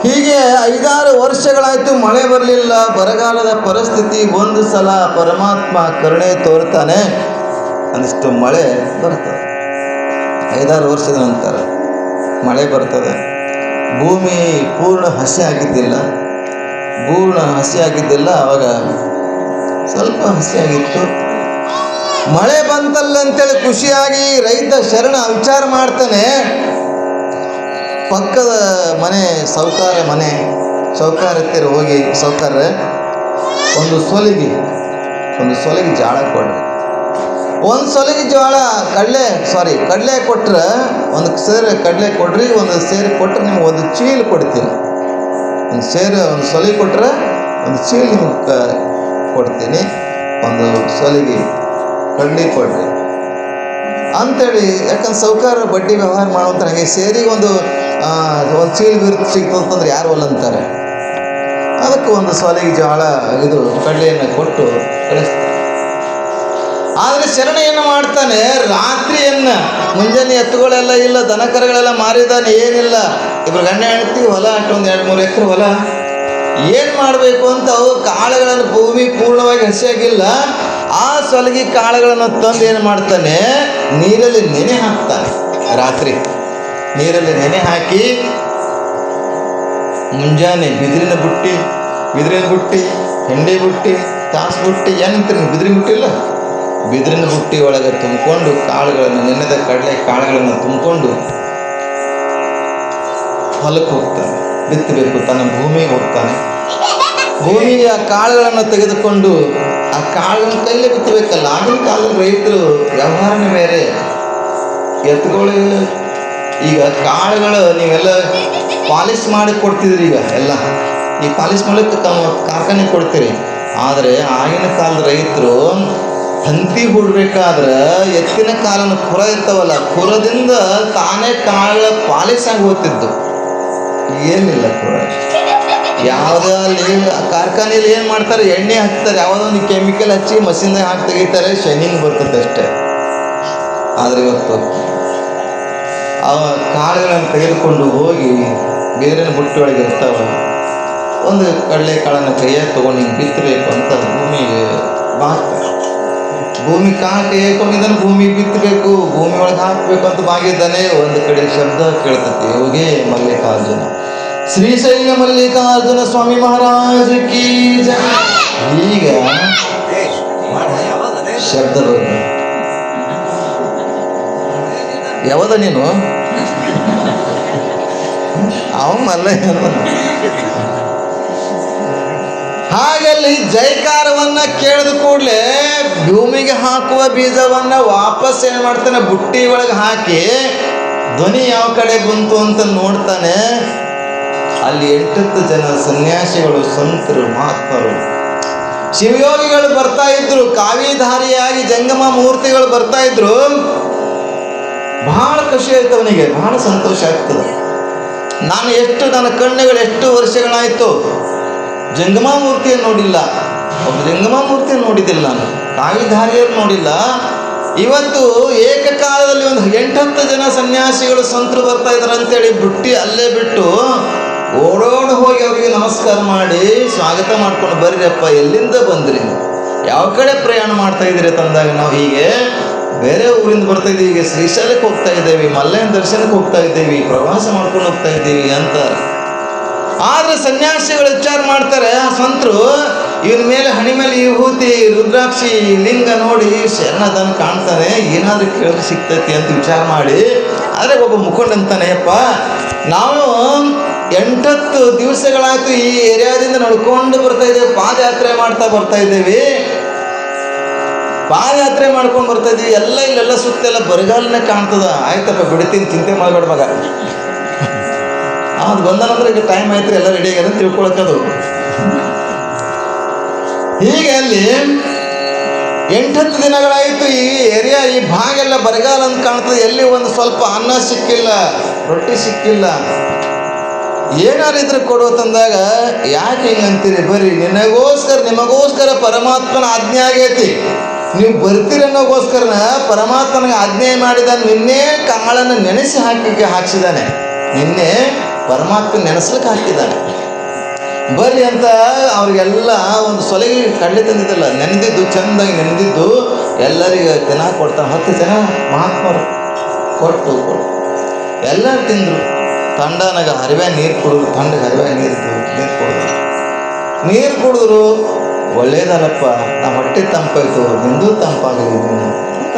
ಹೀಗೆ 5-6 ವರ್ಷಗಳಾಯಿತು, ಮಳೆ ಬರಲಿಲ್ಲ. ಬರಗಾಲದ ಪರಿಸ್ಥಿತಿ. ಒಂದು ಸಲ ಪರಮಾತ್ಮ ಕರುಣೆ ತೋರ್ತಾನೆ, ಒಂದಿಷ್ಟು ಮಳೆ ಬರ್ತದೆ. 5-6 ವರ್ಷದ ನಂತರ ಮಳೆ ಬರ್ತದೆ. ಭೂಮಿ ಪೂರ್ಣ ಹಸಿ ಆಗಿದ್ದಿಲ್ಲ, ಆವಾಗ ಸ್ವಲ್ಪ ಹಸಿಯಾಗಿತ್ತು. ಮಳೆ ಬಂತಲ್ಲ ಅಂತೇಳಿ ಖುಷಿಯಾಗಿ ರೈತ ಶರಣ ವಿಚಾರ ಮಾಡ್ತಾನೆ. ಪಕ್ಕದ ಮನೆ ಸೌಕಾರ ಹತ್ತಿರ ಹೋಗಿ, ಸೌಕಾರ್ರೆ ಒಂದು ಸೊಲಿಗೆ ಜೋಳ ಕೊಡ್ರಿ. ಒಂದು ಸೊಲಿಗೆ ಜೋಳ ಕಡಲೆ ಕೊಟ್ರೆ, ಒಂದು ಸೇರು ಕಡಲೆ ಕೊಡ್ರಿ, ಒಂದು ಸೇರು ಕೊಟ್ಟರೆ ನಿಮ್ಗೆ ಒಂದು ಚೀಲ ಕೊಡ್ತೀನಿ. ಒಂದು ಸೊಲಿ ಕೊಟ್ಟರೆ ಒಂದು ಚೀಲ ನಿಮ್ಗೆ ಕೊಡ್ತೀನಿ, ಒಂದು ಸೊಲಿಗೆ ಕಡ್ಲಿ ಕೊಡ್ರಿ ಅಂಥೇಳಿ. ಯಾಕಂದ್ರೆ ಸೌಕಾರ ಬಡ್ಡಿ ವ್ಯವಹಾರ ಮಾಡುವಂಥ ಹಾಗೆ ಸೇರಿಗೆ ಒಂದು ಚೀಲ ಸಿಗ್ತದೆ ಅಂತಂದ್ರೆ ಯಾರು ಅಲ್ಲ ಅಂತಾರೆ. ಅದಕ್ಕೆ ಒಂದು ಸೊಲಿಗೆ ಜೋಳ ಇದು ಕಡ್ಲೆಯನ್ನು ಕೊಟ್ಟು ಕಳಿಸ್ತಾರೆ. ಆದರೆ ಶರಣ ಏನು ಮಾಡ್ತಾನೆ, ರಾತ್ರಿಯನ್ನು ಮುಂಜಾನೆ ಎತ್ತುಗಳೆಲ್ಲ ಇಲ್ಲ, ದನಕರುಗಳೆಲ್ಲ ಮಾರಿದಾನೆ, ಏನಿಲ್ಲ. ಇಬ್ಬರು ಗಂಡ ಹೆಂಡತಿ ಹೊಲ ಒಂದು 2-3 ಎಕರೆ ಹೊಲ. ಏನು ಮಾಡಬೇಕು ಅಂತ ಅವು ಕಾಳುಗಳನ್ನು, ಭೂಮಿ ಪೂರ್ಣವಾಗಿ ಹಸಿಯಾಗಿಲ್ಲ, ಆ ಸೊಲಗಿ ಕಾಳುಗಳನ್ನು ತಂದು ಏನು ಮಾಡ್ತಾನೆ, ನೀರಲ್ಲಿ ನೆನೆ ಹಾಕ್ತಾನೆ. ರಾತ್ರಿ ನೀರಲ್ಲಿ ನೆನೆ ಹಾಕಿ ಮುಂಜಾನೆ ಬಿದಿರಿನ ಬುಟ್ಟಿ, ಹೆಂಡೆ ಬುಟ್ಟಿ, ತಾಸು ಬುಟ್ಟಿ, ಏನಂತೀರಿ ನೀವು? ಬಿದಿರಿನ ಬುಟ್ಟಿ ಇಲ್ಲ, ಬಿದಿರಿನ ಬುಟ್ಟಿ ಒಳಗೆ ತುಂಬಿಕೊಂಡು ಕಾಳುಗಳನ್ನು, ನೆನೆದ ಕಡಲೆ ಕಾಳುಗಳನ್ನು ತುಂಬಿಕೊಂಡು ಹೊಲಕ್ಕೆ ಹೋಗ್ತಾನೆ. ಬಿತ್ತಬೇಕು, ತನ್ನ ಭೂಮಿಗೆ ಹೋಗ್ತಾನೆ. ಭೂಮಿಗೆ ಆ ಕಾಳುಗಳನ್ನು ತೆಗೆದುಕೊಂಡು, ಆ ಕಾಳುಗಳನ್ನು ಕೈಲೇ ಬಿತ್ತಬೇಕಲ್ಲ. ಆಗಿನ ಕಾಲದಲ್ಲಿ ರೈತರು ವ್ಯವಹಾರನೇ ಬೇರೆ, ಎತ್ತುಗಳು. ಈಗ ಕಾಳುಗಳು ನೀವೆಲ್ಲ ಪಾಲಿಶ್ ಮಾಡಿ ಕೊಡ್ತಿದ್ರಿ. ಈಗ ಎಲ್ಲ ಈ ಪಾಲಿಶ್ ಮಾಡಲಿಕ್ಕೆ ಕಾರ್ಖಾನೆ ಕೊಡ್ತೀರಿ. ಆದರೆ ಆಗಿನ ಕಾಲದ ರೈತರು ತಂತಿ ಹೂಡಬೇಕಾದ್ರೆ ಎತ್ತಿನ ಕಾಲನ ಕುರ ಇರ್ತಾವಲ್ಲ, ಕುರದಿಂದ ತಾನೇ ಕಾಳುಗಳ ಪಾಲಿಶ್ ಆಗಿ ಹೋಗ್ತಿದ್ದು. ಏನಿಲ್ಲ ಕುರ. ಯಾವುದೇ ಅಲ್ಲಿ ಕಾರ್ಖಾನೆಯಲ್ಲಿ ಏನು ಮಾಡ್ತಾರೆ, ಎಣ್ಣೆ ಹಾಕ್ತಾರೆ, ಯಾವುದೋ ಒಂದು ಕೆಮಿಕಲ್ ಹಚ್ಚಿ ಮಷೀನ್ದಾಗ ಹಾಕಿ ತೆಗಿತಾರೆ, ಶೈನಿಂಗ್ ಬರ್ತದೆ ಅಷ್ಟೇ. ಆದರೆ ಇವತ್ತು ಆ ಕಾಳುಗಳನ್ನು ತೆಗೆದುಕೊಂಡು ಹೋಗಿ ಬೇರೆ ಬುಟ್ಟಿ ಒಳಗೆ ಇರ್ತಾವೆ. ಒಂದು ಕಡಲೆ ಕಾಳನ್ನು ಕೈಯಾಗಿ ತೊಗೊಂಡು ಹಿಂಗೆ ಬಿತ್ತಬೇಕು ಅಂತ ಭೂಮಿಗೆ ಬಾಗ್ತಾರೆ. ಭೂಮಿ ಕಾಳು ಕೈಯಾಗಿ ತೊಗೊಂಡಿದ್ದಾನೆ, ಭೂಮಿಗೆ ಬಿತ್ತಬೇಕು, ಭೂಮಿ ಒಳಗೆ ಹಾಕಬೇಕು ಅಂತ ಬಾಗಿದ್ದಾನೆ. ಒಂದು ಕಡೆ ಶಬ್ದ ಕೇಳ್ತೈತಿ, ಹೋಗೇ ಮಲ್ಲಿಕಾರ್ಜುನ, ಶ್ರೀಶೈಲ ಮಲ್ಲಿಕಾರ್ಜುನ ಸ್ವಾಮಿ ಮಹಾರಾಜ ಕೀ ಜಯ. ಈಗ ಶಬ್ದ ಬರ್ತದೆ. ಯಾವದ ನೀನು? ಅವನಲ್ಲ. ಹಾಗಲ್ಲಿ ಜೈಕಾರವನ್ನ ಕೇಳಿದ ಕೂಡಲೇ ಭೂಮಿಗೆ ಹಾಕುವ ಬೀಜವನ್ನ ವಾಪಸ್ ಏನು ಮಾಡ್ತಾನೆ, ಬುಟ್ಟಿ ಒಳಗೆ ಹಾಕಿ ಧ್ವನಿ ಯಾವ ಕಡೆ ಬಂತು ಅಂತ ನೋಡ್ತಾನೆ. ಅಲ್ಲಿ 8 ಜನ ಸನ್ಯಾಸಿಗಳು, ಸಂತರು, ಮಹಾತ್ಮರು, ಶಿವಯೋಗಿಗಳು ಬರ್ತಾ ಇದ್ರು. ಕಾವಿಧಾರಿಯಾಗಿ ಜಂಗಮ ಮೂರ್ತಿಗಳು ಬರ್ತಾ ಇದ್ರು. ಬಹಳ ಖುಷಿ ಆಯ್ತು ಅವನಿಗೆ, ಬಹಳ ಸಂತೋಷ ಆಗ್ತದೆ. ನನ್ನ ಕಣ್ಣುಗಳು ಎಷ್ಟು ವರ್ಷಗಳಾಯಿತು ಜಂಗಮ ಮೂರ್ತಿಯನ್ನು ನೋಡಿಲ್ಲ, ಒಬ್ಬ ಜಂಗಮ ಮೂರ್ತಿಯನ್ನು ನೋಡಿದ್ದಿಲ್ಲ ನಾನು, ಕಾವಿಧಾರಿಯರು ನೋಡಿಲ್ಲ. ಇವತ್ತು ಏಕಕಾಲದಲ್ಲಿ ಒಂದು 8-10 ಜನ ಸನ್ಯಾಸಿಗಳು ಸಂತರು ಬರ್ತಾ ಇದ್ದಾರೆ ಅಂತೇಳಿ ಬುಟ್ಟಿ ಅಲ್ಲೇ ಬಿಟ್ಟು ಓಡೋಡು ಹೋಗಿ ಅವರಿಗೆ ನಮಸ್ಕಾರ ಮಾಡಿ ಸ್ವಾಗತ ಮಾಡ್ಕೊಂಡು ಬರ್ರಿಯಪ್ಪ, ಎಲ್ಲಿಂದ ಬಂದ್ರಿ, ಯಾವ ಕಡೆ ಪ್ರಯಾಣ ಮಾಡ್ತಾ ಇದ್ದೀರಿ ತಂದಾಗ ನಾವು ಹೀಗೆ ಬೇರೆ ಊರಿಂದ ಬರ್ತಾ ಇದ್ದೀವಿ, ಈಗ ಶ್ರೀಶೈಲಕ್ಕೆ ಹೋಗ್ತಾ ಇದ್ದೇವೆ, ಮಲ್ಲಯ್ಯನ ದರ್ಶನಕ್ಕೆ ಹೋಗ್ತಾ ಇದ್ದೀವಿ, ಪ್ರವಾಸ ಮಾಡ್ಕೊಂಡು ಹೋಗ್ತಾ ಇದ್ದೀವಿ ಅಂತ. ಆದ್ರೆ ಸನ್ಯಾಸಿಗಳು ವಿಚಾರ ಮಾಡ್ತಾರೆ, ಆ ಸಂತರು ಇವನ ಮೇಲೆ ಹಣಿ ಮೇಲೆ ವಿಭೂತಿ ರುದ್ರಾಕ್ಷಿ ಲಿಂಗ ನೋಡಿ ಶರಣದನ್ನು ಕಾಣ್ತಾನೆ, ಏನಾದ್ರೂ ಕೇಳಿ ಸಿಗ್ತೈತಿ ಅಂತ ವಿಚಾರ ಮಾಡಿ. ಆದರೆ ಒಬ್ಬ ಮುಖಂಡಂತಾನೆ, ಅಪ್ಪ ನಾವು 8-10 ದಿವಸಗಳಾಯ್ತು ಈ ಏರಿಯಾದಿಂದ ನಡ್ಕೊಂಡು ಬರ್ತಾ ಇದ್ದೇವೆ, ಪಾದಯಾತ್ರೆ ಮಾಡ್ತಾ ಬರ್ತಾ ಇದ್ದೇವೆ, ಪಾದಯಾತ್ರೆ ಮಾಡ್ಕೊಂಡು ಬರ್ತಾ ಇದ್ದೀವಿ, ಎಲ್ಲ ಇಲ್ಲೆಲ್ಲ ಸುತ್ತೆಲ್ಲ ಬರಗಾಲನೇ ಕಾಣ್ತದ. ಆಯ್ತಪ್ಪ ಬಿಡ್ತೀನಿ, ಚಿಂತೆ ಮಾಡಬೇಡ ಮಗ, ಅದು ಬಂದನಂದ್ರೆ ಈಗ ಟೈಮ್ ಆಯ್ತು, ಎಲ್ಲ ರೆಡಿ ಆಗ್ಯದ ತಿಳ್ಕೊಳಕ್ಕದು. ಹೀಗೆ ಅಲ್ಲಿ 8-10 ದಿನಗಳಾಯಿತು, ಈ ಏರಿಯಾ ಈ ಭಾಗ ಎಲ್ಲ ಬರಗಾಲ ಅಂತ ಕಾಣ್ತದೆ, ಎಲ್ಲಿ ಒಂದು ಸ್ವಲ್ಪ ಅನ್ನ ಸಿಕ್ಕಿಲ್ಲ, ರೊಟ್ಟಿ ಸಿಕ್ಕಿಲ್ಲ, ಏನಾರು ಇದ್ರೆ ಕೊಡು ತಂದಾಗ, ಯಾಕೆ ಹಿಂಗಂತೀರಿ, ಬರ್ರಿ ನಿಮಗೋಸ್ಕರ ಪರಮಾತ್ಮನ ಆಜ್ಞೆ ಆಗೈತಿ, ನೀವು ಬರ್ತೀರಿ ಅನ್ನೋಗೋಸ್ಕರನ ಪರಮಾತ್ಮನಿಗೆ ಆಜ್ಞೆ ಮಾಡಿದ. ನಿನ್ನೆ ಕಾಳನ್ನು ನೆನೆಸಿ ಹಾಕಿಸಿದಾನೆ, ನಿನ್ನೆ ಪರಮಾತ್ಮ ನೆನೆಸ್ಲಿಕ್ಕೆ ಹಾಕಿದ್ದಾನೆ, ಬರ್ರಿ ಅಂತ ಅವ್ರಿಗೆಲ್ಲ ಒಂದು ಸೊಲಗಿ ಕಡಲೆ ತಂದಿದ್ದಲ್ಲ, ನೆನೆದಿದ್ದು ಚೆಂದಾಗಿ ನೆನೆದಿದ್ದು ಎಲ್ಲರಿಗೆ ತಿನ್ನಕ್ಕೆ ಕೊಡ್ತಾರೆ. 10 ಜನ ಮಹಾತ್ಮರು ಕೊಟ್ಟು ಎಲ್ಲರೂ ತಿಂದರು. ತಂಡನಾಗ ಹರಿವೆ ನೀರು ಕುಡಿದ್ರು, ತಂಡಗೆ ಹರಿವೆ ನೀರು ಕುಡಿದ್ರು. ಒಳ್ಳೇದಲ್ಲಪ್ಪ, ನಮ್ಮ ಹೊಟ್ಟೆ ತಂಪಾಯ್ತು, ನಿಂದು ತಂಪಾಗಲಿ ಅಂತ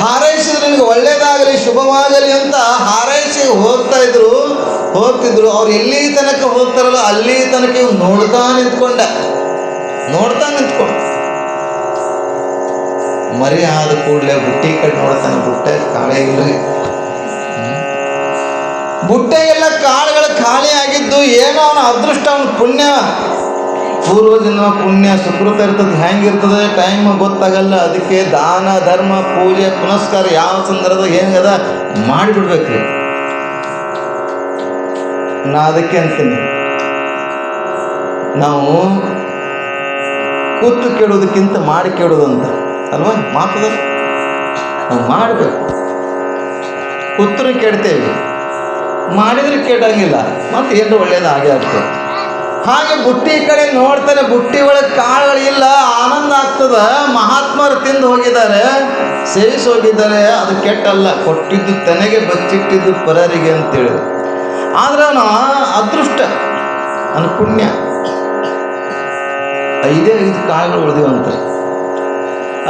ಹಾರೈಸಿದ್ರು, ನಿನಗೆ ಒಳ್ಳೇದಾಗಲಿ ಶುಭವಾಗಲಿ ಅಂತ ಹಾರೈಸಿ ಹೋಗ್ತಿದ್ರು. ಅವ್ರು ಎಲ್ಲಿ ತನಕ ಹೋಗ್ತಾರಲ್ಲ ಅಲ್ಲಿ ತನಕ ಇವ್ ನೋಡ್ತಾ ನಿಂತ್ಕೊಂಡ ಮರಿ ಆದ ಕೂಡಲೇ ಬುಟ್ಟಿ ಕಡೆ ನೋಡ್ತಾನೆ, ಬುಟ್ಟೆ ಕಾಳೆ ಇಲ್ರಿ, ಬುಟ್ಟೆಗೆಲ್ಲ ಕಾಳುಗಳು ಖಾಲಿ ಆಗಿದ್ದು. ಏನೋ ಅವನ ಅದೃಷ್ಟ, ಅವನ ಪುಣ್ಯ, ಪೂರ್ವಜನ್ಮ ಪುಣ್ಯ ಸುಕೃತ ಇರ್ತದೆ, ಹೆಂಗಿರ್ತದೆ ಟೈಮ್ ಗೊತ್ತಾಗಲ್ಲ. ಅದಕ್ಕೆ ದಾನ ಧರ್ಮ ಪೂಜೆ ಪುನಸ್ಕಾರ ಯಾವ ಸಂದರ್ಭದಾಗ ಹೆಂಗದ ಮಾಡಿಬಿಡ್ಬೇಕ್ರಿ. ನಾ ಅದಕ್ಕೆ ಅಂತೀನಿ, ನಾವು ಕೂತು ಕೇಳೋದಕ್ಕಿಂತ ಮಾಡಿ ಕೇಳೋದಂತ ಅಲ್ವಾ ಮಾತದ. ನಾವು ಮಾಡಬೇಕು, ಕೂತ್ರು ಕೇಳ್ತೇವೆ, ಮಾಡಿದ್ರೆ ಕೇಳಂಗಿಲ್ಲ, ಮತ್ತೆ ಏನೋ ಒಳ್ಳೇದು ಹಾಗೆ ಆಗ್ತದೆ. ಹಾಗೆ ಬುಟ್ಟಿ ಕಡೆ ನೋಡ್ತಾನೆ, ಬುಟ್ಟಿ ಒಳಗೆ ಕಾಳುಗಳಿಲ್ಲ, ಆನಂದ ಆಗ್ತದ. ಮಹಾತ್ಮರು ತಿಂದು ಹೋಗಿದ್ದಾರೆ, ಸೇವಿಸಿ ಹೋಗಿದ್ದಾರೆ, ಅದು ಕೆಟ್ಟಲ್ಲ, ಕೊಟ್ಟಿದ್ದು ತನಗೆ ಬಚ್ಚಿಟ್ಟಿದ್ದು ಪರರಿಗೆ ಅಂತೇಳಿ. ಆದ್ರೆ ಅವನ ಅದೃಷ್ಟ, ನನ್ನ ಪುಣ್ಯ, 5 ಕಾಳುಗಳು ಉಳಿದಿವಂತ.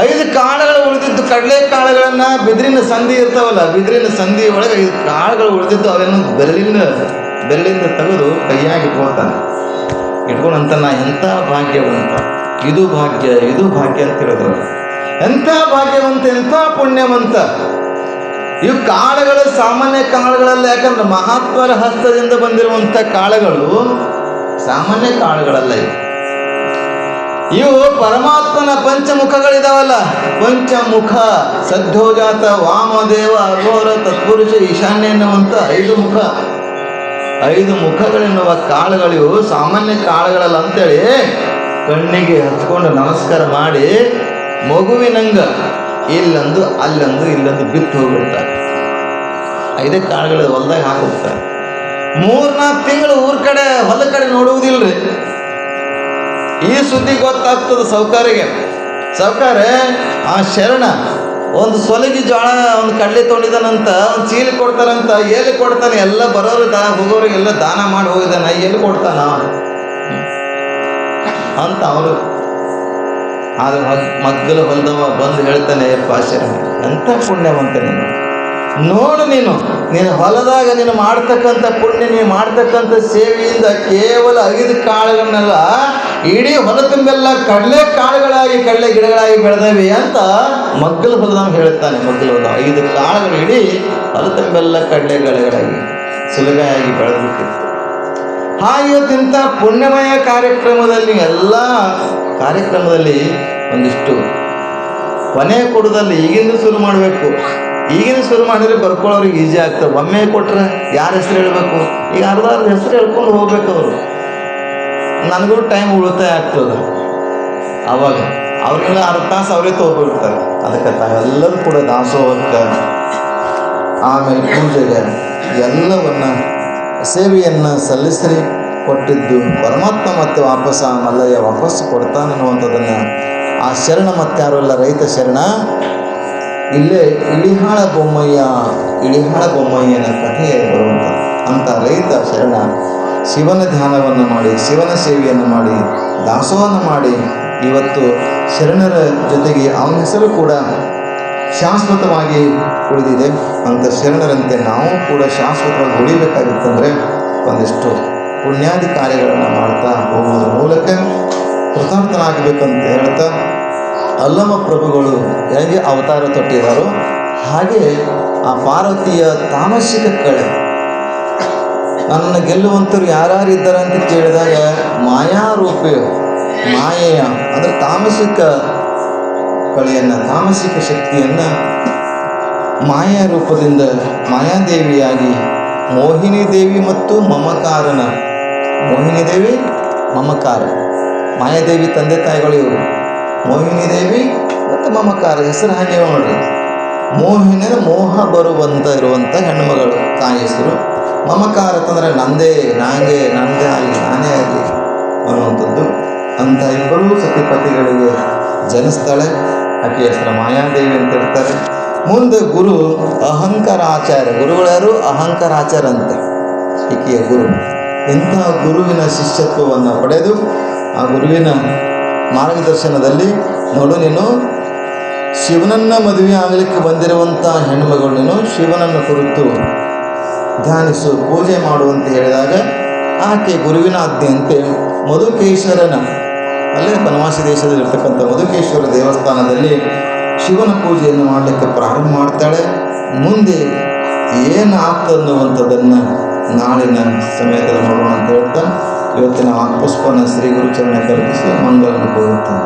5 ಕಾಳುಗಳು ಉಳಿದಿದ್ದು, ಕಡಲೆ ಕಾಳುಗಳನ್ನ ಬಿದಿರಿನ ಸಂಧಿ ಇರ್ತಾವಲ್ಲ, ಬಿದಿರಿನ ಸಂಧಿ ಒಳಗೆ 5 ಕಾಳುಗಳು ಉಳಿದಿದ್ದು, ಅವೇನು ಬೆರಳಿಂದ ತೆಗೆದು ಕೈಯಾಗಿ ಇಟ್ಕೊಳ್ತಾನೆ. ಇಟ್ಕೊಂಡಂತ ನಾ ಎಂಥ ಭಾಗ್ಯವಂತ, ಇದು ಭಾಗ್ಯ ಅಂತ ಹೇಳಿದ್ರು. ಎಂಥ ಭಾಗ್ಯವಂತ, ಎಂಥ ಪುಣ್ಯವಂತ. ಇವು ಕಾಳುಗಳು ಸಾಮಾನ್ಯ ಕಾಳುಗಳಲ್ಲ, ಯಾಕಂದ್ರೆ ಮಹಾತ್ಮರ ಹಸ್ತದಿಂದ ಬಂದಿರುವಂಥ ಕಾಳುಗಳು ಸಾಮಾನ್ಯ ಕಾಳುಗಳಲ್ಲ. ಇವು ಪರಮಾತ್ಮನ ಪಂಚಮುಖಗಳಿದಾವಲ್ಲ, ಪಂಚಮುಖ ಸದ್ಯೋಜಾತ ವಾಮದೇವ ಅಘೋರ ತತ್ಪುರುಷ ಈಶಾನ್ಯ ಎನ್ನುವಂಥ 5 ಮುಖ, 5 ಮುಖಗಳೆನ್ನುವ ಕಾಳುಗಳಿವು ಸಾಮಾನ್ಯ ಕಾಳುಗಳಲ್ಲ ಅಂತೇಳಿ ಕಣ್ಣಿಗೆ ಹಚ್ಕೊಂಡು ನಮಸ್ಕಾರ ಮಾಡಿ ಮಗುವಿನಂಗ ಇಲ್ಲಂದು ಅಲ್ಲಂದು ಇಲ್ಲಂದು ಬಿತ್ತು ಹೋಗ್ಬಿಡ್ತಾರೆ. 5 ಕಾಳುಗಳು ಹೊಲದಾಗ ಹಾಕೋಗ್ತಾರೆ. 3-4 ತಿಂಗಳು ಊರ ಕಡೆ ಹೊಲ ಕಡೆ ನೋಡುವುದಿಲ್ರಿ. ಈ ಸುದ್ದಿ ಗೊತ್ತಾಗ್ತದೆ ಸೌಕಾರಿಗೆ. ಸೌಕಾರ ಆ ಶರಣ ಒಂದು ಸೊಲಗಿ ಜೋಳ ಒಂದು ಕಡಲೆ ತೊಗೊಂಡಿದ್ದಾನಂತ, ಒಂದು ಚೀಲ ಕೊಡ್ತಾನಂತ, ಎಲ್ಲಿ ಕೊಡ್ತಾನೆ, ಎಲ್ಲ ಬರೋರು ಹೋಗೋರಿಗೆಲ್ಲ ದಾನ ಮಾಡಿ ಹೋಗಿದ್ದಾನೆ, ಎಲ್ಲಿ ಕೊಡ್ತಾನ ಅಂತ ಅವರು. ಆದ್ರೆ ಮಗ್ಗಲು ಹೊಲ್ದವ ಬಂದು ಹೇಳ್ತಾನೆ, ಯಪ್ಪ ಶರಣ ಎಂಥ ಪುಣ್ಯವಂತ ನೀನು, ನೋಡು ನೀನು ಹೊಲದಾಗ ನೀನು ಮಾಡ್ತಕ್ಕಂಥ ಪುಣ್ಯ, ನೀನು ಮಾಡ್ತಕ್ಕಂಥ ಸೇವೆಯಿಂದ ಕೇವಲ 5 ಕಾಳುಗಳನ್ನೆಲ್ಲ ಇಡೀ ಹೊಲ ತುಂಬೆಲ್ಲ ಕಡಲೆ ಕಾಳುಗಳಾಗಿ ಕಡಲೆ ಗಿಡಗಳಾಗಿ ಬೆಳೆದವೆ ಅಂತ ಮಗ್ಗಲು ಹೊಲದವ ಹೇಳ್ತಾನೆ. ಮಗ್ಗಲು ಹೊಲದವ 5 ಕಾಳುಗಳು ಇಡೀ ಹೊಲ ತುಂಬೆಲ್ಲ ಕಡಲೆ ಗಿಡಗಳಾಗಿ ಸುಲಭವಾಗಿ ಬೆಳೆದ್ಬಿಟ್ಟಿತ್ತು. ಇವತ್ತಿಂಥ ಪುಣ್ಯಮಯ ಕಾರ್ಯಕ್ರಮದಲ್ಲಿ ಎಲ್ಲ ಕಾರ್ಯಕ್ರಮದಲ್ಲಿ ಒಂದಿಷ್ಟು ಕೊನೆ ಕೊಡೋದಲ್ಲಿ ಈಗಿಂದ ಶುರು ಮಾಡಬೇಕು. ಈಗಿನ ಶುರು ಮಾಡಿದ್ರೆ ಬರ್ಕೊಳ್ಳೋರಿಗೆ ಈಜಿ ಆಗ್ತದೆ. ಒಮ್ಮೆ ಕೊಟ್ರೆ ಯಾರ ಹೆಸರು ಹೇಳಬೇಕು, ಈಗ ಅರ್ಧ ಹೆಸರು ಹೇಳ್ಕೊಂಡು ಹೋಗ್ಬೇಕು ಅವರು, ನನಗೂ ಟೈಮ್ ಉಳಿತಾಯ ಆಗ್ತದೆ. ಆವಾಗ ಅವ್ರನ್ನೆಲ್ಲ ಅರ್ಧ ತಾಸು ಅವರೇ ತೊಗೊಬಿಡ್ತಾರೆ. ಅದಕ್ಕೆ ತಾವೆಲ್ಲರೂ ಕೂಡ ದಾಸೋಹಕ್ಕೆ ಆಮೇಲೆ ಪೂಜೆಗೆ ಎಲ್ಲವನ್ನ ಸೇವೆಯನ್ನು ಸಲ್ಲಿಸಿ ಕೊಟ್ಟಿದ್ದು ಪರಮಾತ್ಮ ಮತ್ತೆ ವಾಪಸ್ ಆ ಮಲ್ಲಯ್ಯ ವಾಪಸ್ ಕೊಡ್ತಾನನ್ನುವಂಥದ್ದನ್ನು ಆ ಶರಣ ಮತ್ತಾರು ಅಲ್ಲ, ರೈತ ಶರಣ. ಇಲ್ಲೇ ಇಳಿಹಾಳ ಬೊಮ್ಮಯ್ಯನ ಕಥೆಯೇ ಬರುವಂಥದ್ದು. ಅಂಥ ರೈತ ಶರಣ ಶಿವನ ಧ್ಯಾನವನ್ನು ಮಾಡಿ, ಶಿವನ ಸೇವೆಯನ್ನು ಮಾಡಿ, ದಾಸೋಹನ ಮಾಡಿ ಇವತ್ತು ಶರಣರ ಜೊತೆಗೆ ಅವನ ಹೆಸರು ಕೂಡ ಶಾಶ್ವತವಾಗಿ ಉಳಿದಿದೆ. ಅಂಥ ಶರಣರಂತೆ ನಾವು ಕೂಡ ಶಾಶ್ವತವಾಗಿ ಉಳಿಬೇಕಾಗಿತ್ತಂದರೆ ಒಂದಿಷ್ಟು ಪುಣ್ಯಾದಿ ಕಾರ್ಯಗಳನ್ನು ಮಾಡ್ತಾ ಹೋಗುವುದರ ಮೂಲಕ ಕೃತಾರ್ಥನಾಗಬೇಕಂತ ಹೇಳ್ತಾ ಅಲ್ಲಮ ಪ್ರಭುಗಳು ಹೇಗೆ ಅವತಾರ ತೊಟ್ಟಿದ್ದಾರೋ ಹಾಗೆ ಆ ಪಾರ್ವತಿಯ ತಾಮಸಿಕ ಕಳೆ ನನ್ನನ್ನು ಗೆಲ್ಲುವಂಥವ್ರು ಯಾರ್ಯಾರಿದ್ದಾರೆ ಅಂತ ಕೇಳಿದಾಗ ಮಾಯಾರೂಪಿಯು, ಮಾಯೆಯ ಅಂದರೆ ತಾಮಸಿಕ ಕಳೆಯನ್ನು, ತಾಮಸಿಕ ಶಕ್ತಿಯನ್ನು ಮಾಯಾ ರೂಪದಿಂದ ಮಾಯಾದೇವಿಯಾಗಿ ಮೋಹಿನಿ ದೇವಿ ಮತ್ತು ಮಮಕಾರನ, ಮೋಹಿನಿ ದೇವಿ ಮಮಕಾರ, ಮಾಯಾದೇವಿ ತಂದೆ ತಾಯಿಗಳು ಇವರು, ಮೋಹಿನಿ ದೇವಿ ಮತ್ತು ಮಮಕಾರ ಹೆಸರು ಹಾಗೆ ನೋಡ್ರಿ. ಮೋಹಿನಿನ ಮೋಹ ಬರುವಂತ ಇರುವಂಥ ಹೆಣ್ಣುಮಗಳು ತಾಯಿ ಹೆಸರು. ಮಮಕಾರ ಅಂತಂದರೆ ನಂದೇ ಆಗಲಿ ನಾನೇ ಆಗಲಿ ಅನ್ನುವಂಥದ್ದು. ಅಂಥ ಇಬ್ಬರೂ ಸತಿಪತಿಗಳಿಗೆ ಜನಿಸ್ತಾಳೆ. ಆಕೆಯ ಹೆಸರು ಮಾಯಾದೇವಿ ಅಂತ ಹೇಳ್ತಾರೆ. ಮುಂದೆ ಗುರು ಅಹಂಕಾರಾಚಾರ್ಯ, ಗುರುಗಳ್ಯಾರು ಅಹಂಕಾರಾಚಾರ್ಯ ಅಂತ ಈಕೆಯ ಗುರು. ಇಂತಹ ಗುರುವಿನ ಶಿಷ್ಯತ್ವವನ್ನು ಪಡೆದು ಆ ಗುರುವಿನ ಮಾರ್ಗದರ್ಶನದಲ್ಲಿ ನೋಡು, ನೀನು ಶಿವನನ್ನು ಮದುವೆ ಆಗಲಿಕ್ಕೆ ಬಂದಿರುವಂಥ ಹೆಣ್ಮಗಳು, ನೀನು ಶಿವನನ್ನು ಕುರಿತು ಧ್ಯಾನಿಸು, ಪೂಜೆ ಮಾಡುವಂತ ಹೇಳಿದಾಗ ಆಕೆ ಗುರುವಿನ ಆಜ್ಞೆಯಂತೆ ಮಧುಕೇಶ್ವರನ, ಅಲ್ಲೇ ಬನವಾಸಿ ದೇಶದಲ್ಲಿ ಇರ್ತಕ್ಕಂಥ ಮಧುಕೇಶ್ವರ ದೇವಸ್ಥಾನದಲ್ಲಿ ಶಿವನ ಪೂಜೆಯನ್ನು ಮಾಡಲಿಕ್ಕೆ ಪ್ರಾರಂಭ ಮಾಡ್ತಾಳೆ. ಮುಂದೆ ಏನು ಆಗ್ತದನ್ನುವಂಥದ್ದನ್ನು ನಾಳಿನ ಸಮಯದಲ್ಲಿ ನೋಡೋಣ ಅಂತ ಹೇಳ್ತಾ ಇವತ್ತಿನ ಪುಷ್ಪನ ಶ್ರೀ ಗುರುಚರಣ ಕಲ್ಪಿಸಿ ಮಂಗಳವನ್ನು ಕೋರುತ್ತಾನೆ.